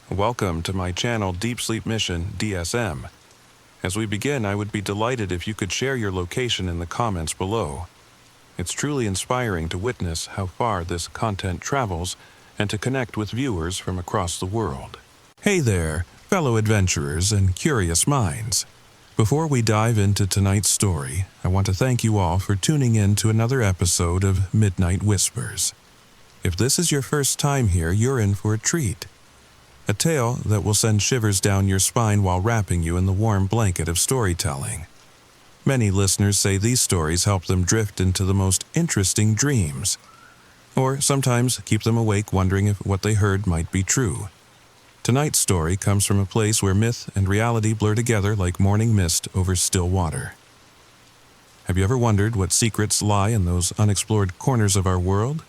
Welcome to my channel Deep Sleep Mission-DSM. As we begin, I would be delighted if you could share your location in the comments below. It's truly inspiring to witness how far this content travels and to connect with viewers from across the world. Hey there, fellow adventurers and curious minds. Before we dive into tonight's story, I want to thank you all for tuning in to another episode of Midnight Whispers. If this is your first time here, you're in for a treat. A tale that will send shivers down your spine while wrapping you in the warm blanket of storytelling. Many listeners say these stories help them drift into the most interesting dreams, or sometimes keep them awake wondering if what they heard might be true. Tonight's story comes from a place where myth and reality blur together like morning mist over still water. Have you ever wondered what secrets lie in those unexplored corners of our world?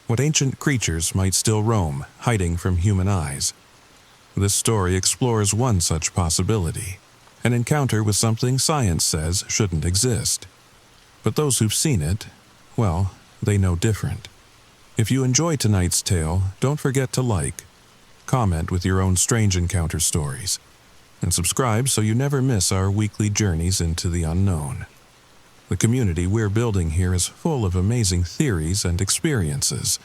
What ancient creatures might still roam, hiding from human eyes? This story explores one such possibility, an encounter with something science says shouldn't exist. But those who've seen it, well, they know different. If you enjoy tonight's tale, don't forget to like, comment with your own strange encounter stories, and subscribe so you never miss our weekly journeys into the unknown. The community we're building here is full of amazing theories and experiences.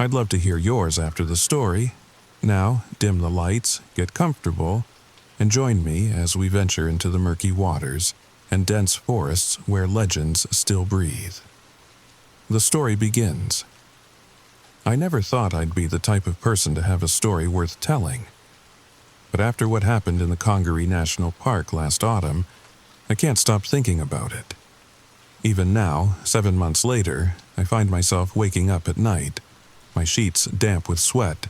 I'd love to hear yours after the story. Now, dim the lights, get comfortable, and join me as we venture into the murky waters and dense forests where legends still breathe. The story begins. I never thought I'd be the type of person to have a story worth telling. But after what happened in the Congaree National Park last autumn, I can't stop thinking about it. Even now, 7 months later, I find myself waking up at night, my sheets damp with sweat,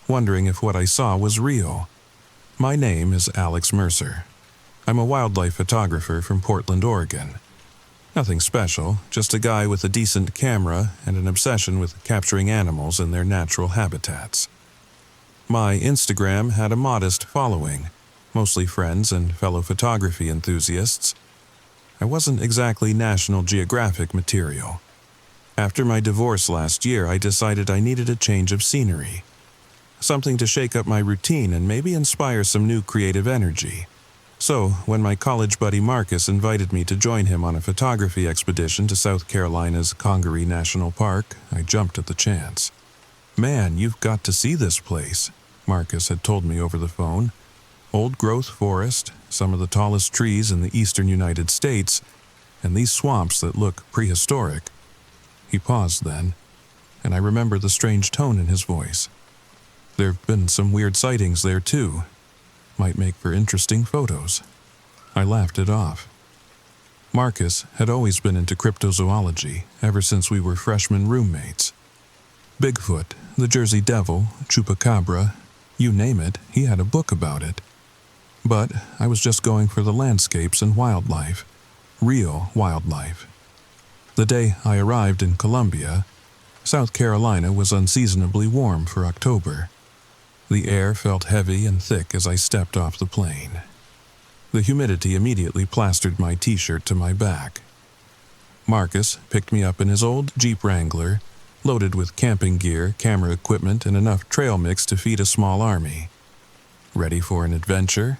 wondering if what I saw was real. My name is Alex Mercer. I'm a wildlife photographer from Portland, Oregon. Nothing special, just a guy with a decent camera and an obsession with capturing animals in their natural habitats. My Instagram had a modest following, mostly friends and fellow photography enthusiasts. I wasn't exactly National Geographic material. After my divorce last year, I decided I needed a change of scenery. Something to shake up my routine and maybe inspire some new creative energy. So, when my college buddy Marcus invited me to join him on a photography expedition to South Carolina's Congaree National Park, I jumped at the chance. "Man, you've got to see this place," Marcus had told me over the phone. Old-growth forest, some of the tallest trees in the eastern United States, and these swamps that look prehistoric. He paused then, and I remember the strange tone in his voice. There've been some weird sightings there too. Might make for interesting photos. I laughed it off. Marcus had always been into cryptozoology ever since we were freshman roommates. Bigfoot, the Jersey Devil, Chupacabra, you name it, he had a book about it. But I was just going for the landscapes and wildlife. Real wildlife. The day I arrived in Columbia, South Carolina was unseasonably warm for October. The air felt heavy and thick as I stepped off the plane. The humidity immediately plastered my t-shirt to my back. Marcus picked me up in his old Jeep Wrangler, loaded with camping gear, camera equipment, and enough trail mix to feed a small army. Ready for an adventure?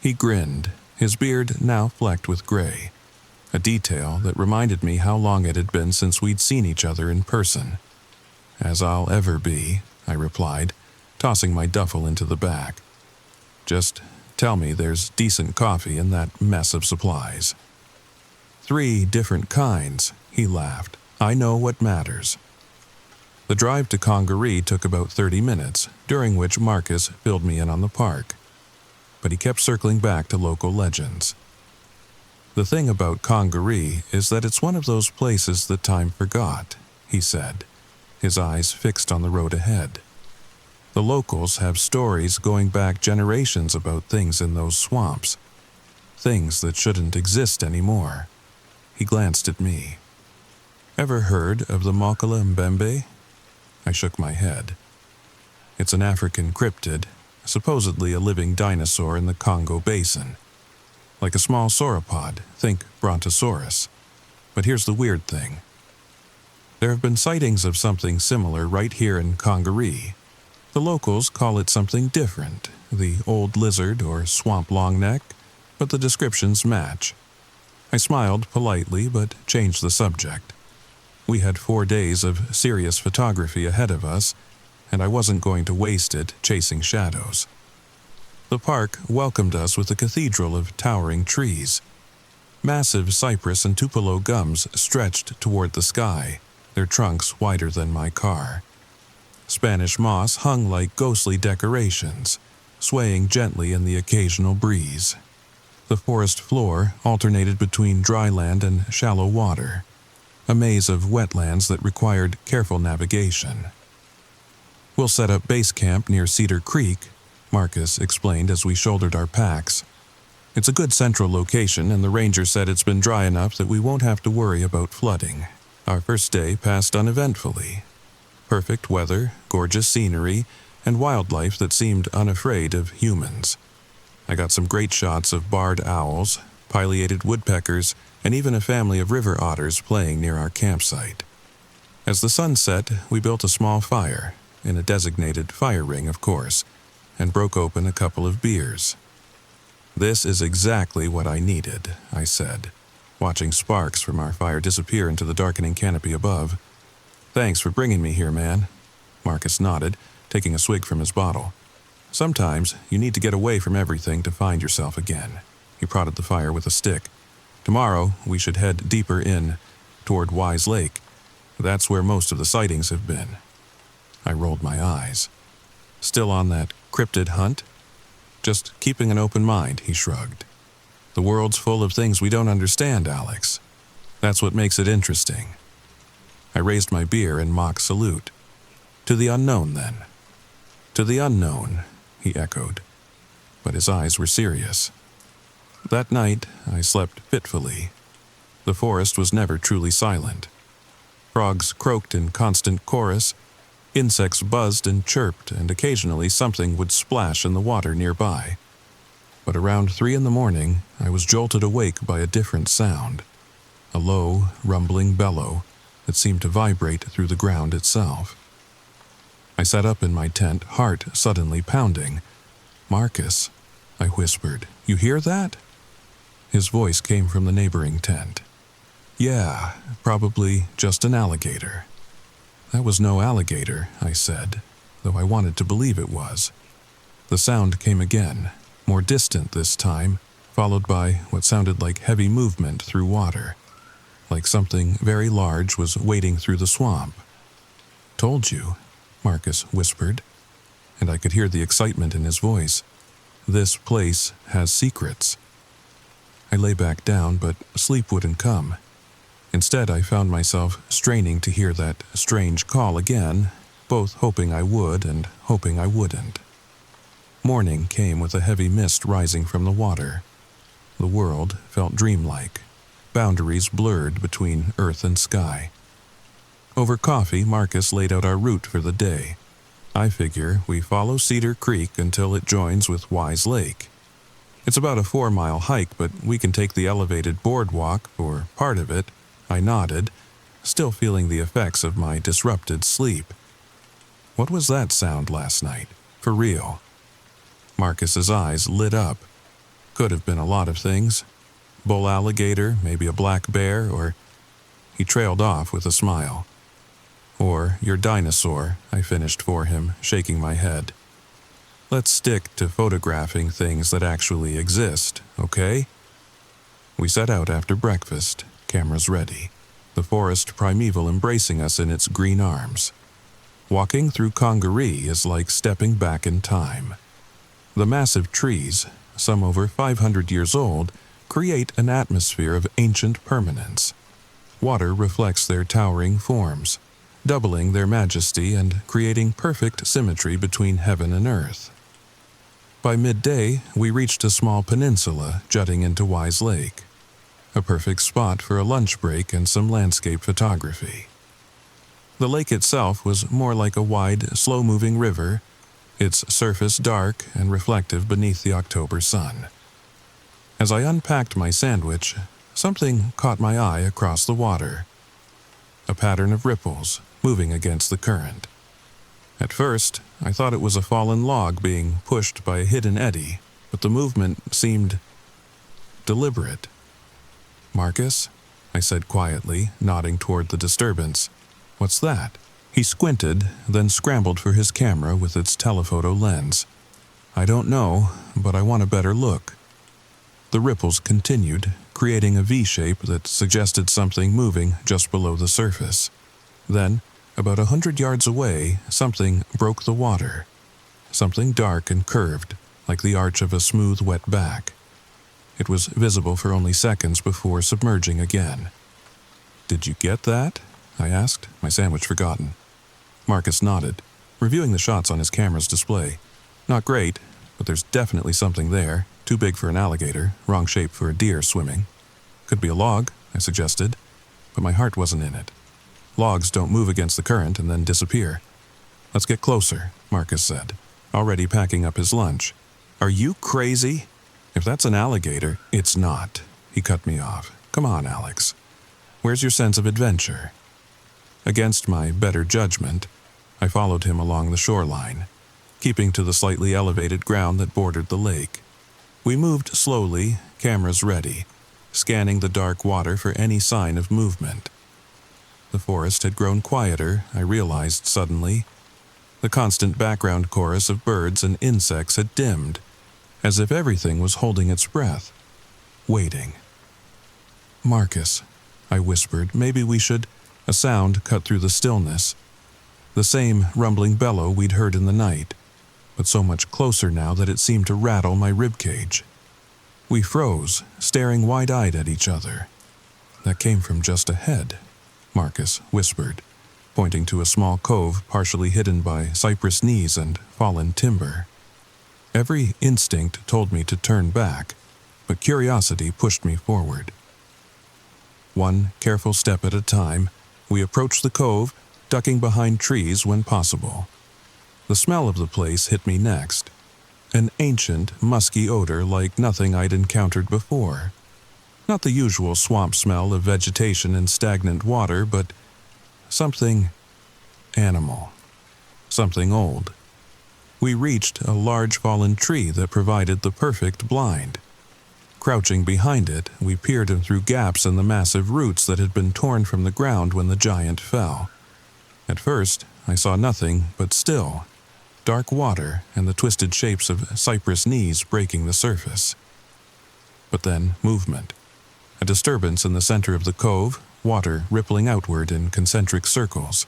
He grinned, his beard now flecked with gray, a detail that reminded me how long it had been since we'd seen each other in person. "As I'll ever be," I replied, tossing my duffel into the back. "Just tell me there's decent coffee in that mess of supplies." "3 different kinds," he laughed. "I know what matters." The drive to Congaree took about 30 minutes, during which Marcus filled me in on the park. But he kept circling back to local legends. "The thing about Congaree is that it's one of those places that time forgot," he said, his eyes fixed on the road ahead. "The locals have stories going back generations about things in those swamps. Things that shouldn't exist anymore." He glanced at me. "Ever heard of the Mokala Mbembe?" I shook my head. "It's an African cryptid, supposedly a living dinosaur in the Congo Basin. Like a small sauropod, think Brontosaurus. But here's the weird thing. There have been sightings of something similar right here in Congaree. The locals call it something different, the old lizard or swamp longneck, but the descriptions match. I smiled politely but changed the subject. We had 4 days of serious photography ahead of us, and I wasn't going to waste it chasing shadows. The park welcomed us with a cathedral of towering trees. Massive cypress and tupelo gums stretched toward the sky, their trunks wider than my car. Spanish moss hung like ghostly decorations, swaying gently in the occasional breeze. The forest floor alternated between dry land and shallow water, a maze of wetlands that required careful navigation. "We'll set up base camp near Cedar Creek," Marcus explained as we shouldered our packs. "It's a good central location, and the ranger said it's been dry enough that we won't have to worry about flooding." Our first day passed uneventfully. Perfect weather, gorgeous scenery, and wildlife that seemed unafraid of humans. I got some great shots of barred owls, pileated woodpeckers, and even a family of river otters playing near our campsite. As the sun set, we built a small fire, in a designated fire ring, of course, and broke open a couple of beers. "This is exactly what I needed," I said, watching sparks from our fire disappear into the darkening canopy above. "Thanks for bringing me here, man." Marcus nodded, taking a swig from his bottle. "Sometimes you need to get away from everything to find yourself again." He prodded the fire with a stick. "Tomorrow we should head deeper in, toward Wise Lake. That's where most of the sightings have been." I rolled my eyes. "Still on that cryptid hunt?" "Just keeping an open mind," he shrugged. "The world's full of things we don't understand, Alex. That's what makes it interesting." I raised my beer in mock salute. "To the unknown, then." "To the unknown," he echoed, but his eyes were serious. That night, I slept fitfully. The forest was never truly silent. Frogs croaked in constant chorus, insects buzzed and chirped, and occasionally something would splash in the water nearby. But around 3 a.m, I was jolted awake by a different sound, a low, rumbling bellow that seemed to vibrate through the ground itself. I sat up in my tent, heart suddenly pounding. "Marcus," I whispered, "you hear that?" His voice came from the neighboring tent. "Yeah, probably just an alligator." "That was no alligator," I said, though I wanted to believe it was. The sound came again, more distant this time, followed by what sounded like heavy movement through water, like something very large was wading through the swamp. "Told you," Marcus whispered, and I could hear the excitement in his voice. "This place has secrets." I lay back down, but sleep wouldn't come. Instead, I found myself straining to hear that strange call again, both hoping I would and hoping I wouldn't. Morning came with a heavy mist rising from the water. The world felt dreamlike, boundaries blurred between earth and sky. Over coffee, Marcus laid out our route for the day. I figure we follow Cedar Creek until it joins with Wise Lake. It's about a 4-mile hike, but we can take the elevated boardwalk for part of it. I nodded, still feeling the effects of my disrupted sleep. What was that sound last night? For real? Marcus's eyes lit up. Could have been a lot of things. Bull alligator, maybe a black bear, or... He trailed off with a smile. "Or your dinosaur," I finished for him, shaking my head. "Let's stick to photographing things that actually exist, okay?" We set out after breakfast, cameras ready, the forest primeval embracing us in its green arms. Walking through Congaree is like stepping back in time. The massive trees, some over 500 years old, create an atmosphere of ancient permanence. Water reflects their towering forms, doubling their majesty and creating perfect symmetry between heaven and earth. By midday, we reached a small peninsula jutting into Wise Lake, a perfect spot for a lunch break and some landscape photography. The lake itself was more like a wide, slow-moving river, its surface dark and reflective beneath the October sun. As I unpacked my sandwich, something caught my eye across the water. A pattern of ripples moving against the current. At first, I thought it was a fallen log being pushed by a hidden eddy, but the movement seemed deliberate. "Marcus?" I said quietly, nodding toward the disturbance. "What's that?" He squinted, then scrambled for his camera with its telephoto lens. "I don't know, but I want a better look." The ripples continued, creating a V-shape that suggested something moving just below the surface. Then, about 100 yards away, something broke the water. Something dark and curved, like the arch of a smooth, wet back. It was visible for only seconds before submerging again. "Did you get that?" I asked, my sandwich forgotten. Marcus nodded, reviewing the shots on his camera's display. "Not great, but there's definitely something there. Too big for an alligator, wrong shape for a deer swimming. Could be a log," I suggested, but my heart wasn't in it. Logs don't move against the current and then disappear. "Let's get closer," Marcus said, already packing up his lunch. "Are you crazy? If that's an alligator..." "It's not," he cut me off. "Come on, Alex. Where's your sense of adventure?" Against my better judgment, I followed him along the shoreline, keeping to the slightly elevated ground that bordered the lake. We moved slowly, cameras ready, scanning the dark water for any sign of movement. The forest had grown quieter, I realized suddenly. The constant background chorus of birds and insects had dimmed, as if everything was holding its breath, waiting. "Marcus," I whispered, "maybe we should..." A sound cut through the stillness. The same rumbling bellow we'd heard in the night, but so much closer now that it seemed to rattle my ribcage. We froze, staring wide-eyed at each other. "That came from just ahead," Marcus whispered, pointing to a small cove partially hidden by cypress knees and fallen timber. Every instinct told me to turn back, but curiosity pushed me forward. One careful step at a time, we approached the cove, ducking behind trees when possible. The smell of the place hit me next. An ancient, musky odor like nothing I'd encountered before. Not the usual swamp smell of vegetation and stagnant water, but something animal. Something old. We reached a large fallen tree that provided the perfect blind. Crouching behind it, we peered in through gaps in the massive roots that had been torn from the ground when the giant fell. At first, I saw nothing but still, dark water and the twisted shapes of cypress knees breaking the surface. But then, movement. A disturbance in the center of the cove, water rippling outward in concentric circles.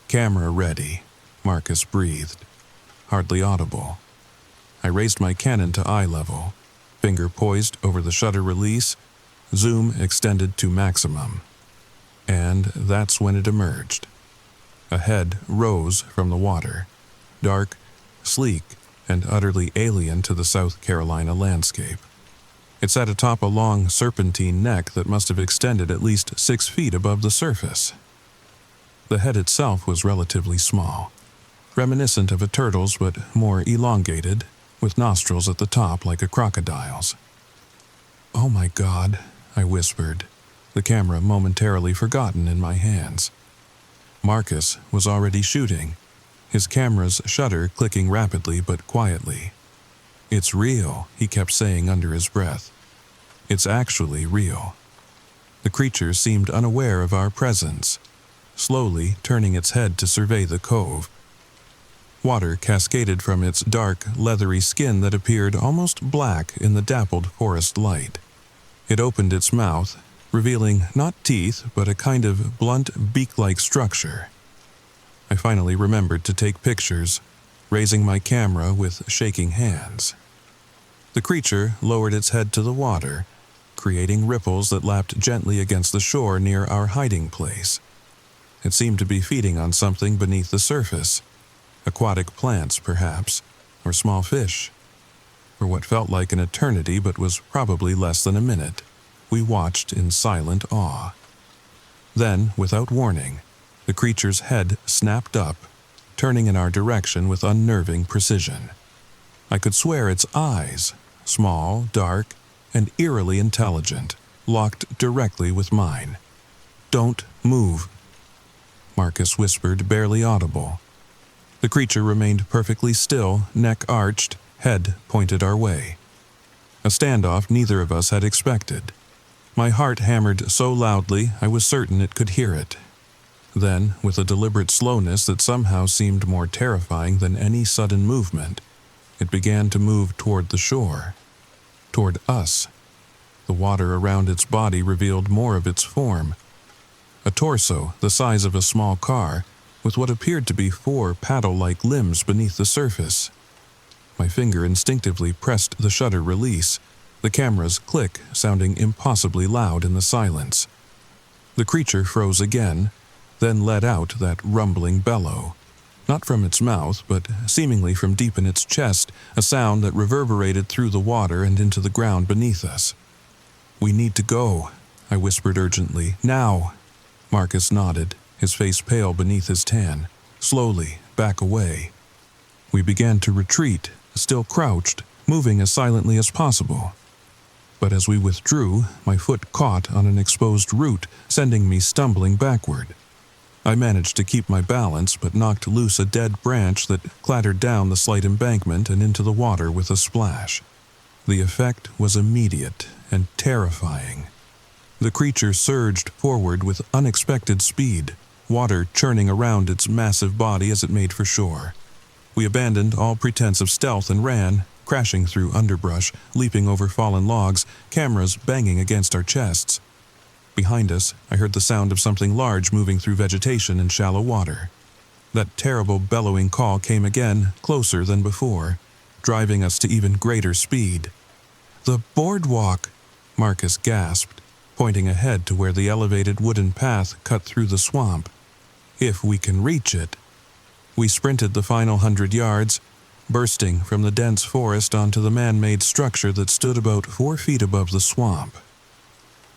"Camera ready," Marcus breathed. Hardly audible. I raised my Canon to eye level. Finger poised over the shutter release, zoom extended to maximum. And that's when it emerged. A head rose from the water, dark, sleek, and utterly alien to the South Carolina landscape. It sat atop a long serpentine neck that must have extended at least 6 feet above the surface. The head itself was relatively small, reminiscent of a turtle's but more elongated, with nostrils at the top like a crocodile's. "Oh my God," I whispered, the camera momentarily forgotten in my hands. Marcus was already shooting, his camera's shutter clicking rapidly but quietly. "It's real," he kept saying under his breath. "It's actually real." The creature seemed unaware of our presence, slowly turning its head to survey the cove. Water cascaded from its dark, leathery skin that appeared almost black in the dappled forest light. It opened its mouth, revealing not teeth but a kind of blunt, beak-like structure. I finally remembered to take pictures, raising my camera with shaking hands. The creature lowered its head to the water, creating ripples that lapped gently against the shore near our hiding place. It seemed to be feeding on something beneath the surface. Aquatic plants, perhaps, or small fish. For what felt like an eternity but was probably less than a minute, we watched in silent awe. Then, without warning, the creature's head snapped up, turning in our direction with unnerving precision. I could swear its eyes, small, dark, and eerily intelligent, locked directly with mine. "Don't move," Marcus whispered, barely audible. The creature remained perfectly still, neck arched, head pointed our way. A standoff neither of us had expected. My heart hammered so loudly I was certain it could hear it. Then, with a deliberate slowness that somehow seemed more terrifying than any sudden movement, it began to move toward the shore. Toward us. The water around its body revealed more of its form. A torso the size of a small car, with what appeared to be 4 paddle-like limbs beneath the surface. My finger instinctively pressed the shutter release, the camera's click sounding impossibly loud in the silence. The creature froze again, then let out that rumbling bellow. Not from its mouth, but seemingly from deep in its chest, a sound that reverberated through the water and into the ground beneath us. "We need to go," I whispered urgently. "Now!" Marcus nodded, his face pale beneath his tan. Slowly, back away. We began to retreat, still crouched, moving as silently as possible. But as we withdrew, my foot caught on an exposed root, sending me stumbling backward. I managed to keep my balance, but knocked loose a dead branch that clattered down the slight embankment and into the water with a splash. The effect was immediate and terrifying. The creature surged forward with unexpected speed, water churning around its massive body as it made for shore. We abandoned all pretense of stealth and ran, crashing through underbrush, leaping over fallen logs, cameras banging against our chests. Behind us, I heard the sound of something large moving through vegetation in shallow water. That terrible bellowing call came again, closer than before, driving us to even greater speed. "The boardwalk!" Marcus gasped, pointing ahead to where the elevated wooden path cut through the swamp. "If we can reach it." We sprinted the final 100 yards, bursting from the dense forest onto the man-made structure that stood about 4 feet above the swamp.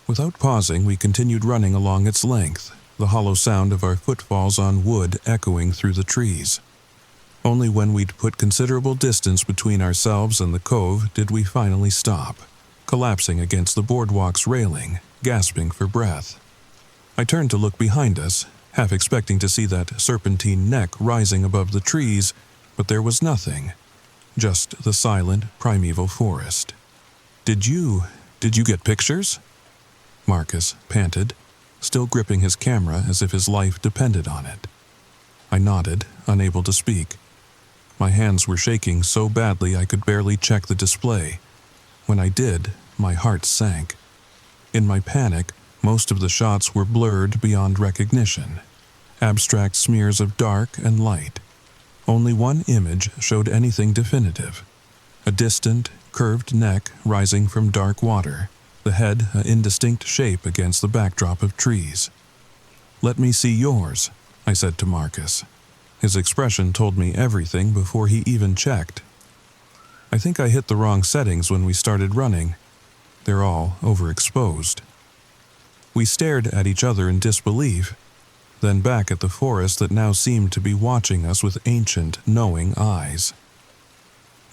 Without pausing, we continued running along its length, the hollow sound of our footfalls on wood echoing through the trees. Only when we'd put considerable distance between ourselves and the cove did we finally stop, collapsing against the boardwalk's railing, gasping for breath. I turned to look behind us, half expecting to see that serpentine neck rising above the trees, but there was nothing, just the silent, primeval forest. Did you get pictures?" Marcus panted, still gripping his camera as if his life depended on it. I nodded, unable to speak. My hands were shaking so badly I could barely check the display. When I did, my heart sank. In my panic, most of the shots were blurred beyond recognition, abstract smears of dark and light. Only one image showed anything definitive, a distant, curved neck rising from dark water, the head an indistinct shape against the backdrop of trees. "Let me see yours," I said to Marcus. His expression told me everything before he even checked. I think I hit the wrong settings when we started running. They're all overexposed. We stared at each other in disbelief, then back at the forest that now seemed to be watching us with ancient, knowing eyes.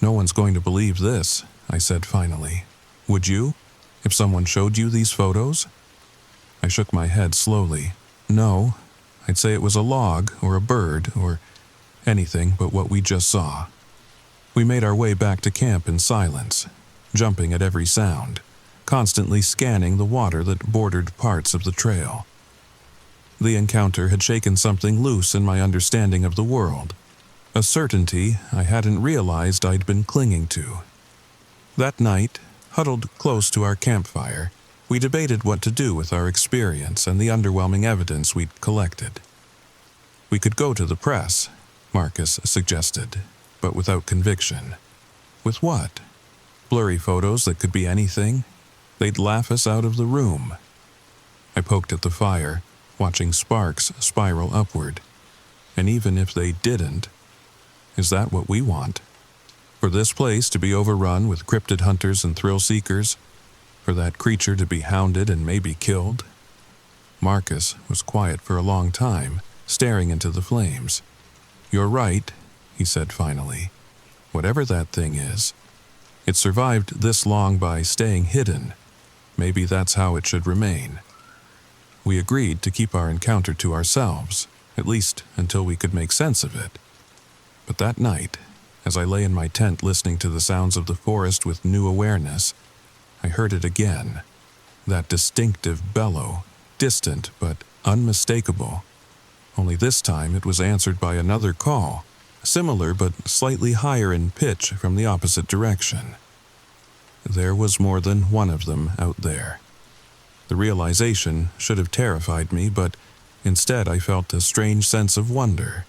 "No one's going to believe this," I said finally. "Would you? If someone showed you these photos?" I shook my head slowly. "No, I'd say it was a log or a bird or anything but what we just saw." We made our way back to camp in silence, jumping at every sound, constantly scanning the water that bordered parts of the trail. The encounter had shaken something loose in my understanding of the world, a certainty I hadn't realized I'd been clinging to. That night, huddled close to our campfire, we debated what to do with our experience and the underwhelming evidence we'd collected. We could go to the press, Marcus suggested, but without conviction. With what? Blurry photos that could be anything? They'd laugh us out of the room. I poked at the fire, watching sparks spiral upward. And even if they didn't, is that what we want? For this place to be overrun with cryptid hunters and thrill-seekers? For that creature to be hounded and maybe killed? Marcus was quiet for a long time, staring into the flames. "You're right," he said finally. "Whatever that thing is, it survived this long by staying hidden. Maybe that's how it should remain." We agreed to keep our encounter to ourselves, at least until we could make sense of it. But that night, as I lay in my tent listening to the sounds of the forest with new awareness, I heard it again. That distinctive bellow, distant but unmistakable. Only this time it was answered by another call, similar but slightly higher in pitch from the opposite direction. There was more than one of them out there. The realization should have terrified me, but instead I felt a strange sense of wonder.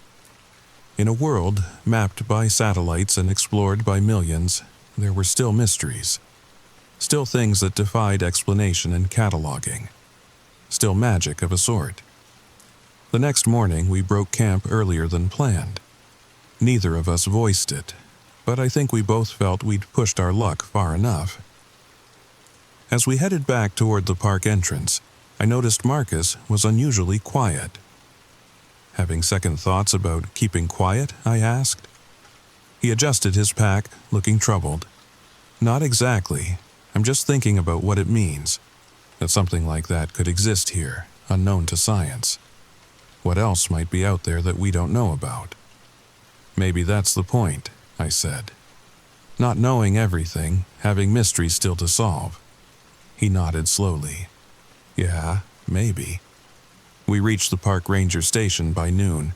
In a world mapped by satellites and explored by millions, there were still mysteries. Still things that defied explanation and cataloging. Still magic of a sort. The next morning we broke camp earlier than planned. Neither of us voiced it, but I think we both felt we'd pushed our luck far enough. As we headed back toward the park entrance, I noticed Marcus was unusually quiet. Having second thoughts about keeping quiet, I asked. He adjusted his pack, looking troubled. Not exactly. I'm just thinking about what it means. That something like that could exist here, unknown to science. What else might be out there that we don't know about? Maybe that's the point, I said. Not knowing everything, having mysteries still to solve. He nodded slowly. Yeah, maybe. We reached the park ranger station by noon.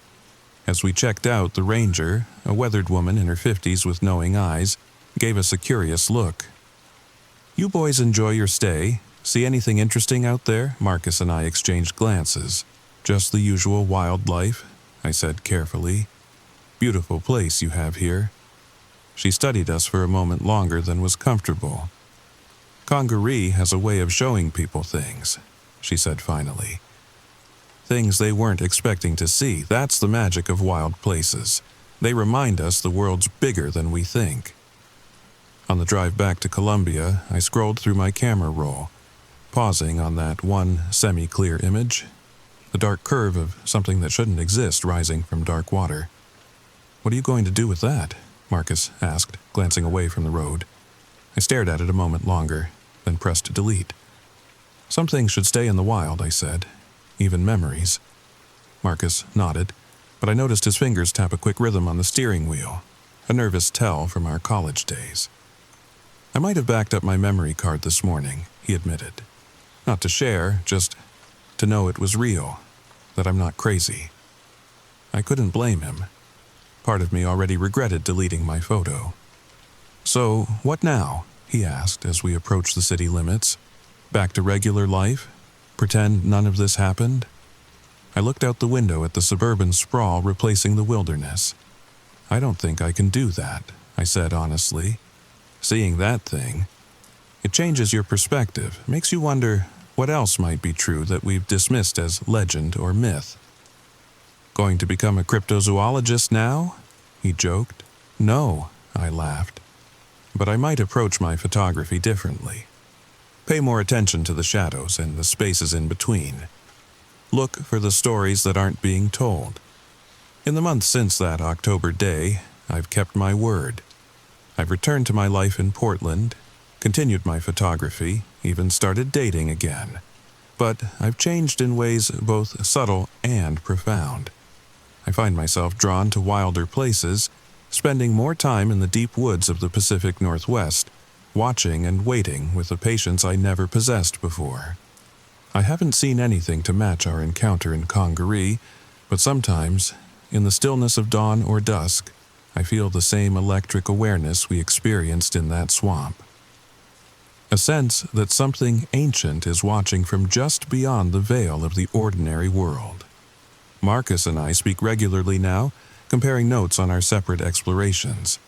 As we checked out, the ranger, a weathered woman in her 50s with knowing eyes, gave us a curious look. You boys enjoy your stay? See anything interesting out there? Marcus and I exchanged glances. Just the usual wildlife, I said carefully. Beautiful place you have here. She studied us for a moment longer than was comfortable. Congaree has a way of showing people things, she said finally. Things they weren't expecting to see. That's the magic of wild places. They remind us the world's bigger than we think. On the drive back to Columbia, I scrolled through my camera roll, pausing on that one semi-clear image, the dark curve of something that shouldn't exist rising from dark water. What are you going to do with that? Marcus asked, glancing away from the road. I stared at it a moment longer, then pressed delete. Some things should stay in the wild, I said. Even memories. Marcus nodded, but I noticed his fingers tap a quick rhythm on the steering wheel, a nervous tell from our college days. I might have backed up my memory card this morning, he admitted. Not to share, just to know it was real, that I'm not crazy. I couldn't blame him. Part of me already regretted deleting my photo. So, what now? He asked as we approached the city limits. Back to regular life? Pretend none of this happened? I looked out the window at the suburban sprawl replacing the wilderness. I don't think I can do that, I said honestly. Seeing that thing, it changes your perspective, makes you wonder what else might be true that we've dismissed as legend or myth. Going to become a cryptozoologist now? He joked. No, I laughed. But I might approach my photography differently. Pay more attention to the shadows and the spaces in between. Look for the stories that aren't being told. In the months since that October day, I've kept my word. I've returned to my life in Portland, continued my photography, even started dating again. But I've changed in ways both subtle and profound. I find myself drawn to wilder places, spending more time in the deep woods of the Pacific Northwest, watching and waiting with a patience I never possessed before. I haven't seen anything to match our encounter in Congaree, but sometimes, in the stillness of dawn or dusk, I feel the same electric awareness we experienced in that swamp. A sense that something ancient is watching from just beyond the veil of the ordinary world. Marcus and I speak regularly now, comparing notes on our separate explorations.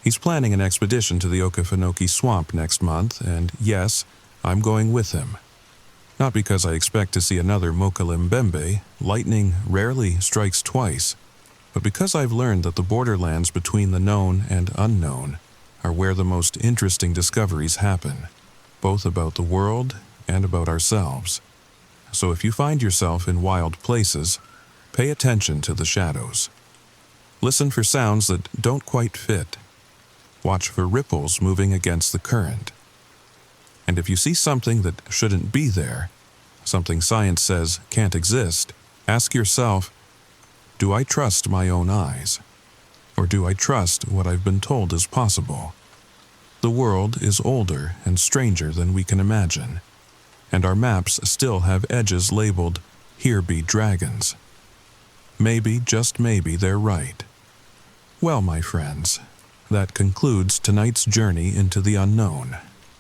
He's planning an expedition to the Okefenokee Swamp next month, and yes, I'm going with him. Not because I expect to see another Mokalimbembe, lightning rarely strikes twice, but because I've learned that the borderlands between the known and unknown are where the most interesting discoveries happen, both about the world and about ourselves. So if you find yourself in wild places, pay attention to the shadows. Listen for sounds that don't quite fit. Watch for ripples moving against the current. And if you see something that shouldn't be there, something science says can't exist, ask yourself, do I trust my own eyes? Or do I trust what I've been told is possible? The world is older and stranger than we can imagine, and our maps still have edges labeled, "Here be dragons." Maybe, just maybe, they're right. Well, my friends, that concludes tonight's journey into the unknown.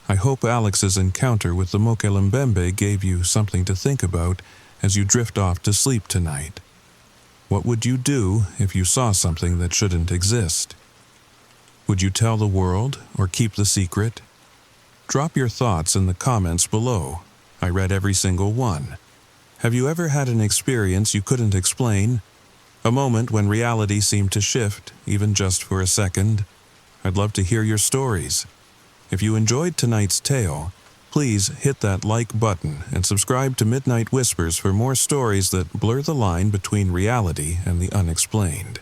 I hope Alex's encounter with the Mokelembembe gave you something to think about as you drift off to sleep tonight. What would you do if you saw something that shouldn't exist? Would you tell the world or keep the secret? Drop your thoughts in the comments below. I read every single one. Have you ever had an experience you couldn't explain? A moment when reality seemed to shift, even just for a second? I'd love to hear your stories. If you enjoyed tonight's tale, please hit that like button and subscribe to Midnight Whispers for more stories that blur the line between reality and the unexplained.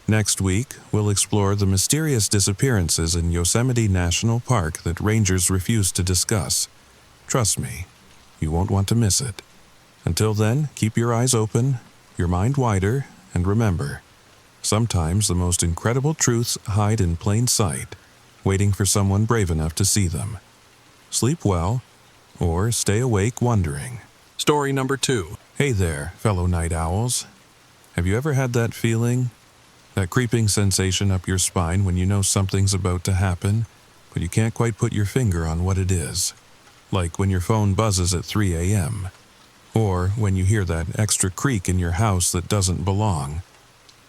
Next week, we'll explore the mysterious disappearances in Yosemite National Park that rangers refuse to discuss. Trust me, you won't want to miss it. Until then, keep your eyes open, your mind wider, and remember, sometimes the most incredible truths hide in plain sight, waiting for someone brave enough to see them. Sleep well, or stay awake wondering. Story number 2. Hey there, fellow night owls. Have you ever had that feeling? That creeping sensation up your spine when you know something's about to happen, but you can't quite put your finger on what it is? Like when your phone buzzes at 3 a.m., or when you hear that extra creak in your house that doesn't belong,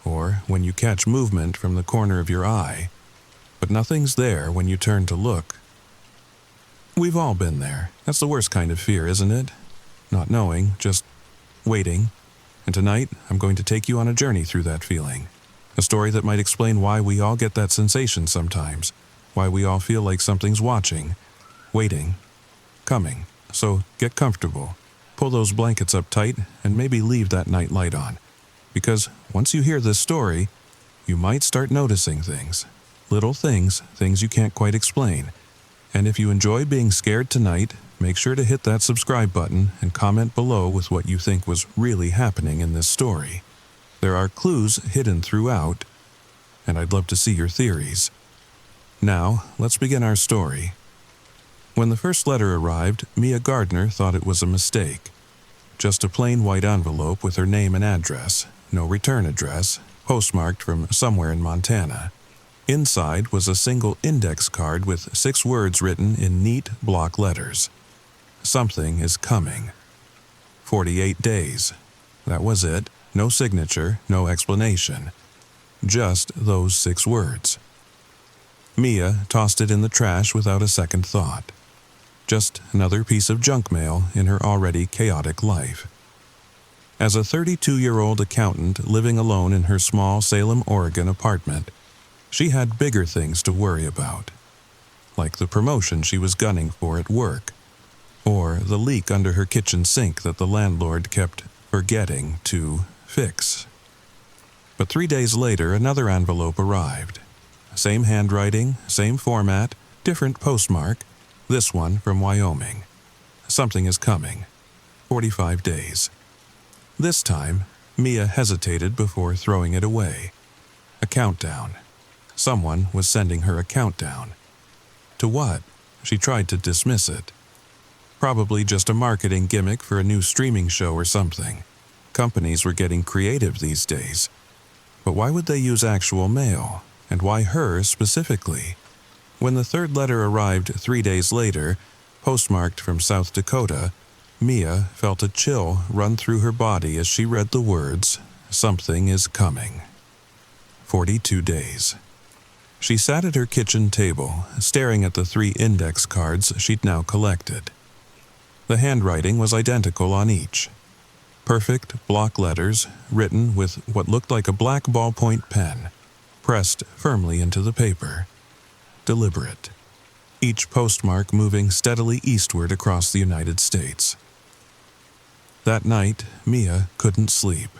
or when you catch movement from the corner of your eye, but nothing's there when you turn to look. We've all been there. That's the worst kind of fear, isn't it? Not knowing, just waiting. And tonight, I'm going to take you on a journey through that feeling. A story that might explain why we all get that sensation sometimes, why we all feel like something's watching, waiting, coming. So get comfortable, pull those blankets up tight, and maybe leave that night light on. Because once you hear this story, you might start noticing things. Little things you can't quite explain. And if you enjoy being scared tonight, make sure to hit that subscribe button and comment below with what you think was really happening in this story. There are clues hidden throughout, and I'd love to see your theories. Now, let's begin our story. When the first letter arrived, Mia Gardner thought it was a mistake. Just a plain white envelope with her name and address, no return address, postmarked from somewhere in Montana. Inside was a single index card with 6 words written in neat block letters. Something is coming. 48 days. That was it. No signature, no explanation. Just those 6 words. Mia tossed it in the trash without a second thought. Just another piece of junk mail in her already chaotic life. As a 32-year-old accountant living alone in her small Salem, Oregon apartment, she had bigger things to worry about, like the promotion she was gunning for at work, or the leak under her kitchen sink that the landlord kept forgetting to fix. But 3 days later, another envelope arrived. Same handwriting, same format, different postmark, this one from Wyoming. Something is coming. 45 days. This time, Mia hesitated before throwing it away. A countdown. Someone was sending her a countdown. To what? She tried to dismiss it. Probably just a marketing gimmick for a new streaming show or something. Companies were getting creative these days. But why would they use actual mail? And why her specifically? When the third letter arrived 3 days later, postmarked from South Dakota, Mia felt a chill run through her body as she read the words, "Something is coming." 42 days. She sat at her kitchen table, staring at the 3 index cards she'd now collected. The handwriting was identical on each. Perfect block letters, written with what looked like a black ballpoint pen, pressed firmly into the paper. Deliberate. Each postmark moving steadily eastward across the United States. That night, Mia couldn't sleep.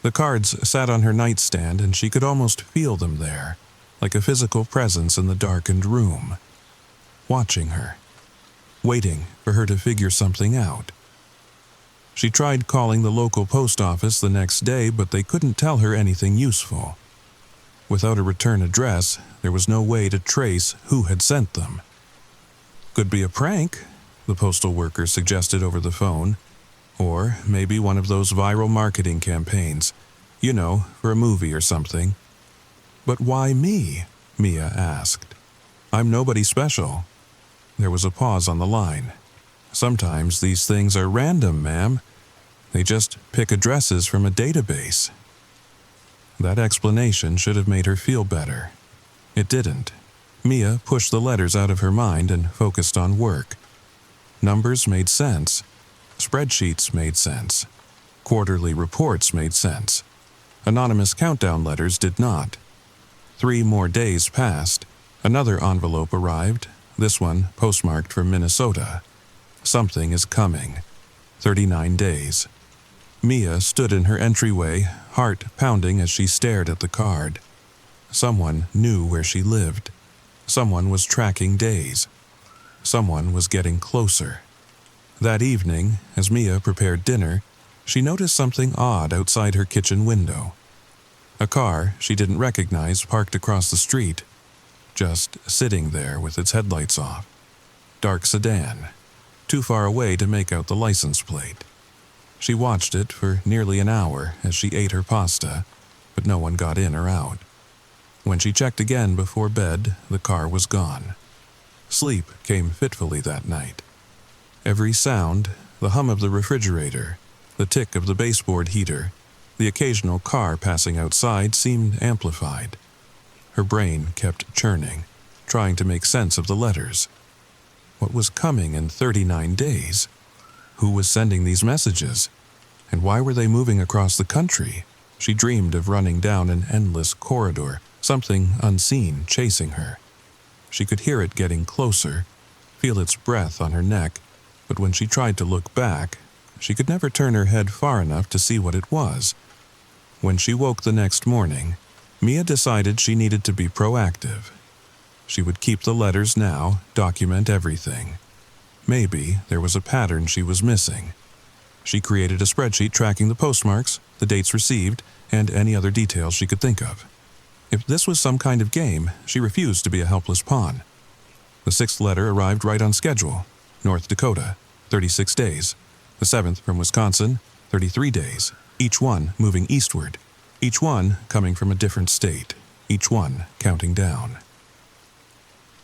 The cards sat on her nightstand and she could almost feel them there, like a physical presence in the darkened room, watching her, waiting for her to figure something out. She tried calling the local post office the next day, but they couldn't tell her anything useful. Without a return address, there was no way to trace who had sent them. Could be a prank, the postal worker suggested over the phone, or maybe one of those viral marketing campaigns, for a movie or something. But why me? Mia asked. I'm nobody special. There was a pause on the line. Sometimes these things are random, ma'am. They just pick addresses from a database. That explanation should have made her feel better. It didn't. Mia pushed the letters out of her mind and focused on work. Numbers made sense. Spreadsheets made sense. Quarterly reports made sense. Anonymous countdown letters did not. 3 more days passed. Another envelope arrived, this one postmarked from Minnesota. Something is coming. 39 days. Mia stood in her entryway, heart pounding as she stared at the card. Someone knew where she lived. Someone was tracking days. Someone was getting closer. That evening, as Mia prepared dinner, she noticed something odd outside her kitchen window. A car she didn't recognize parked across the street, just sitting there with its headlights off. Dark sedan, too far away to make out the license plate. She watched it for nearly an hour as she ate her pasta, but no one got in or out. When she checked again before bed, the car was gone. Sleep came fitfully that night. Every sound, the hum of the refrigerator, the tick of the baseboard heater, the occasional car passing outside seemed amplified. Her brain kept churning, trying to make sense of the letters. What was coming in 39 days? Who was sending these messages? And why were they moving across the country? She dreamed of running down an endless corridor, something unseen chasing her. She could hear it getting closer, feel its breath on her neck, but when she tried to look back, she could never turn her head far enough to see what it was. When she woke the next morning, Mia decided she needed to be proactive. She would keep the letters now, document everything. Maybe there was a pattern she was missing. She created a spreadsheet tracking the postmarks, the dates received, and any other details she could think of. If this was some kind of game, she refused to be a helpless pawn. The 6th letter arrived right on schedule. North Dakota, 36 days. The 7th from Wisconsin, 33 days, each one moving eastward, each one coming from a different state, each one counting down.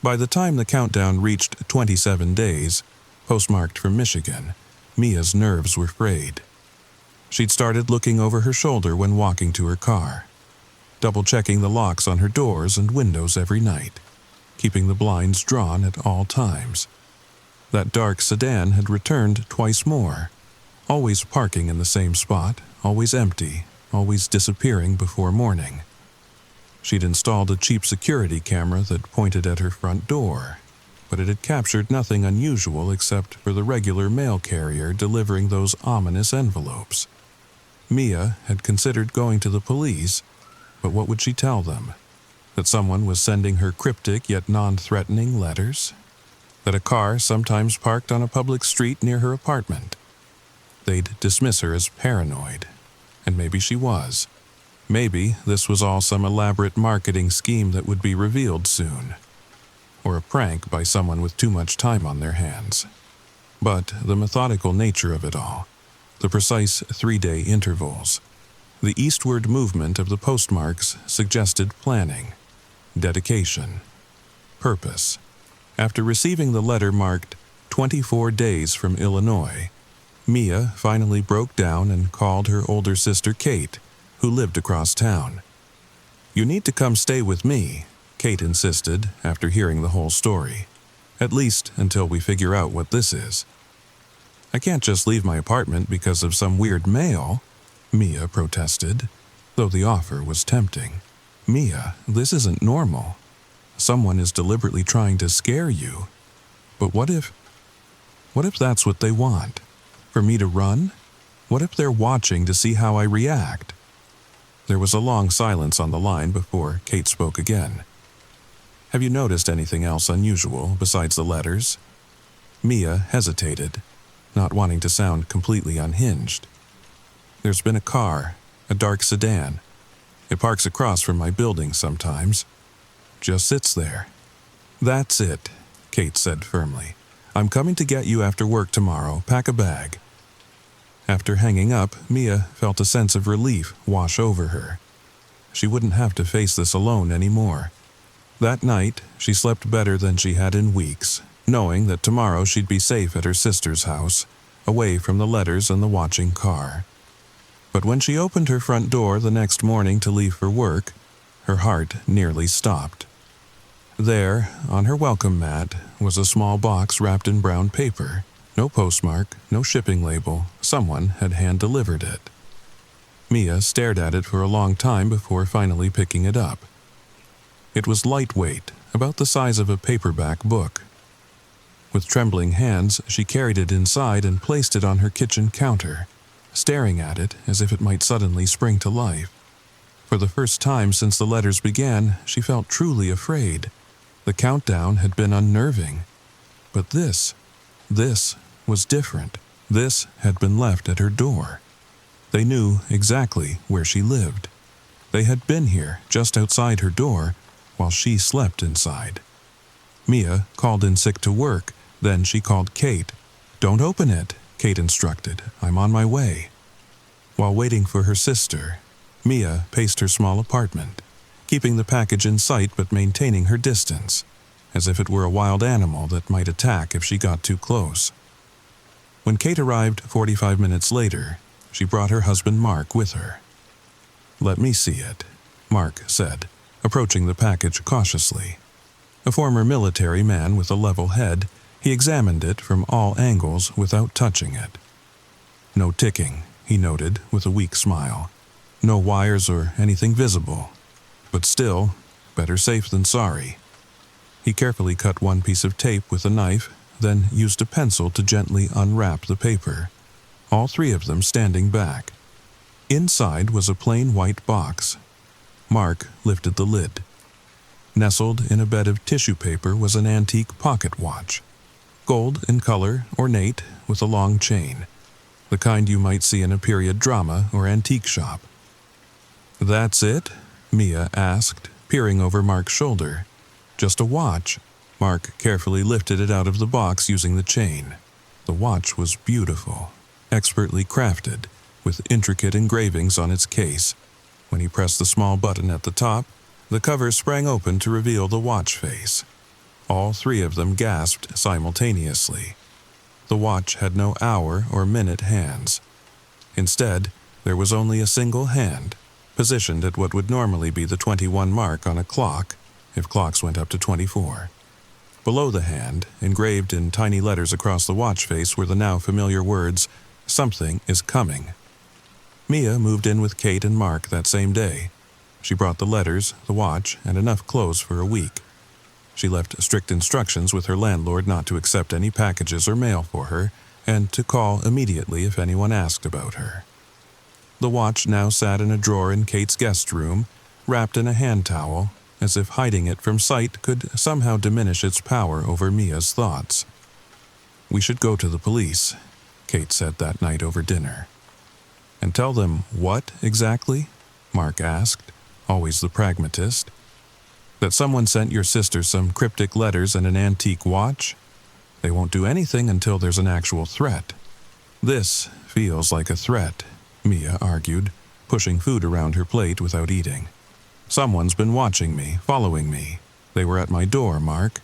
By the time the countdown reached 27 days, postmarked from Michigan, Mia's nerves were frayed. She'd started looking over her shoulder when walking to her car, double-checking the locks on her doors and windows every night, keeping the blinds drawn at all times. That dark sedan had returned twice more, always parking in the same spot, always empty, always disappearing before morning. She'd installed a cheap security camera that pointed at her front door, but it had captured nothing unusual except for the regular mail carrier delivering those ominous envelopes. Mia had considered going to the police, but what would she tell them? That someone was sending her cryptic yet non-threatening letters? That a car sometimes parked on a public street near her apartment? They'd dismiss her as paranoid, and maybe she was. Maybe this was all some elaborate marketing scheme that would be revealed soon, or a prank by someone with too much time on their hands. But the methodical nature of it all, the precise 3-day intervals, the eastward movement of the postmarks suggested planning, dedication, purpose. After receiving the letter marked 24 days from Illinois, Mia finally broke down and called her older sister Kate, who lived across town. "You need to come stay with me," Kate insisted after hearing the whole story. "At least until we figure out what this is." "I can't just leave my apartment because of some weird mail," Mia protested, though the offer was tempting. "Mia, this isn't normal. Someone is deliberately trying to scare you. But what if that's what they want? For me to run? What if they're watching to see how I react?" There was a long silence on the line before Kate spoke again. "Have you noticed anything else unusual besides the letters?" Mia hesitated, not wanting to sound completely unhinged. "There's been a car, a dark sedan. It parks across from my building sometimes. Just sits there. That's it, Kate said firmly. I'm coming to get you after work tomorrow. Pack a bag. After hanging up, Mia felt a sense of relief wash over her. She wouldn't have to face this alone anymore. That night, she slept better than she had in weeks, knowing that tomorrow she'd be safe at her sister's house, away from the letters and the watching car. But when she opened her front door the next morning to leave for work, her heart nearly stopped. There, on her welcome mat, was a small box wrapped in brown paper. No postmark, no shipping label. Someone had hand-delivered it. Mia stared at it for a long time before finally picking it up. It was lightweight, about the size of a paperback book. With trembling hands, she carried it inside and placed it on her kitchen counter, staring at it as if it might suddenly spring to life. For the first time since the letters began, she felt truly afraid. The countdown had been unnerving. But this was different. This had been left at her door. They knew exactly where she lived. They had been here, just outside her door, while she slept inside. Mia called in sick to work. Then she called Kate. "Don't open it," Kate instructed. "I'm on my way." While waiting for her sister, Mia paced her small apartment, keeping the package in sight but maintaining her distance, as if it were a wild animal that might attack if she got too close. When Kate arrived 45 minutes later, she brought her husband Mark with her. "Let me see it," Mark said, approaching the package cautiously. A former military man with a level head, he examined it from all angles without touching it. "No ticking," he noted with a weak smile. "No wires or anything visible. But still, better safe than sorry." He carefully cut one piece of tape with a knife, then used a pencil to gently unwrap the paper, all three of them standing back. Inside was a plain white box. Mark lifted the lid. Nestled in a bed of tissue paper was an antique pocket watch. Gold in color, ornate, with a long chain. The kind you might see in a period drama or antique shop. "That's it?" Mia asked, peering over Mark's shoulder. "Just a watch." Mark carefully lifted it out of the box using the chain. The watch was beautiful, expertly crafted, with intricate engravings on its case. When he pressed the small button at the top, the cover sprang open to reveal the watch face. All three of them gasped simultaneously. The watch had no hour or minute hands. Instead, there was only a single hand, positioned at what would normally be the 21 mark on a clock, if clocks went up to 24. Below the hand, engraved in tiny letters across the watch face, were the now familiar words, "Something is coming." Mia moved in with Kate and Mark that same day. She brought the letters, the watch, and enough clothes for a week. She left strict instructions with her landlord not to accept any packages or mail for her, and to call immediately if anyone asked about her. The watch now sat in a drawer in Kate's guest room, wrapped in a hand towel, as if hiding it from sight could somehow diminish its power over Mia's thoughts. "We should go to the police," Kate said that night over dinner. "And tell them what, exactly?" Mark asked, always the pragmatist. "That someone sent your sister some cryptic letters and an antique watch? They won't do anything until there's an actual threat." "This feels like a threat," Mia argued, pushing food around her plate without eating. "Someone's been watching me, following me. They were at my door, Mark."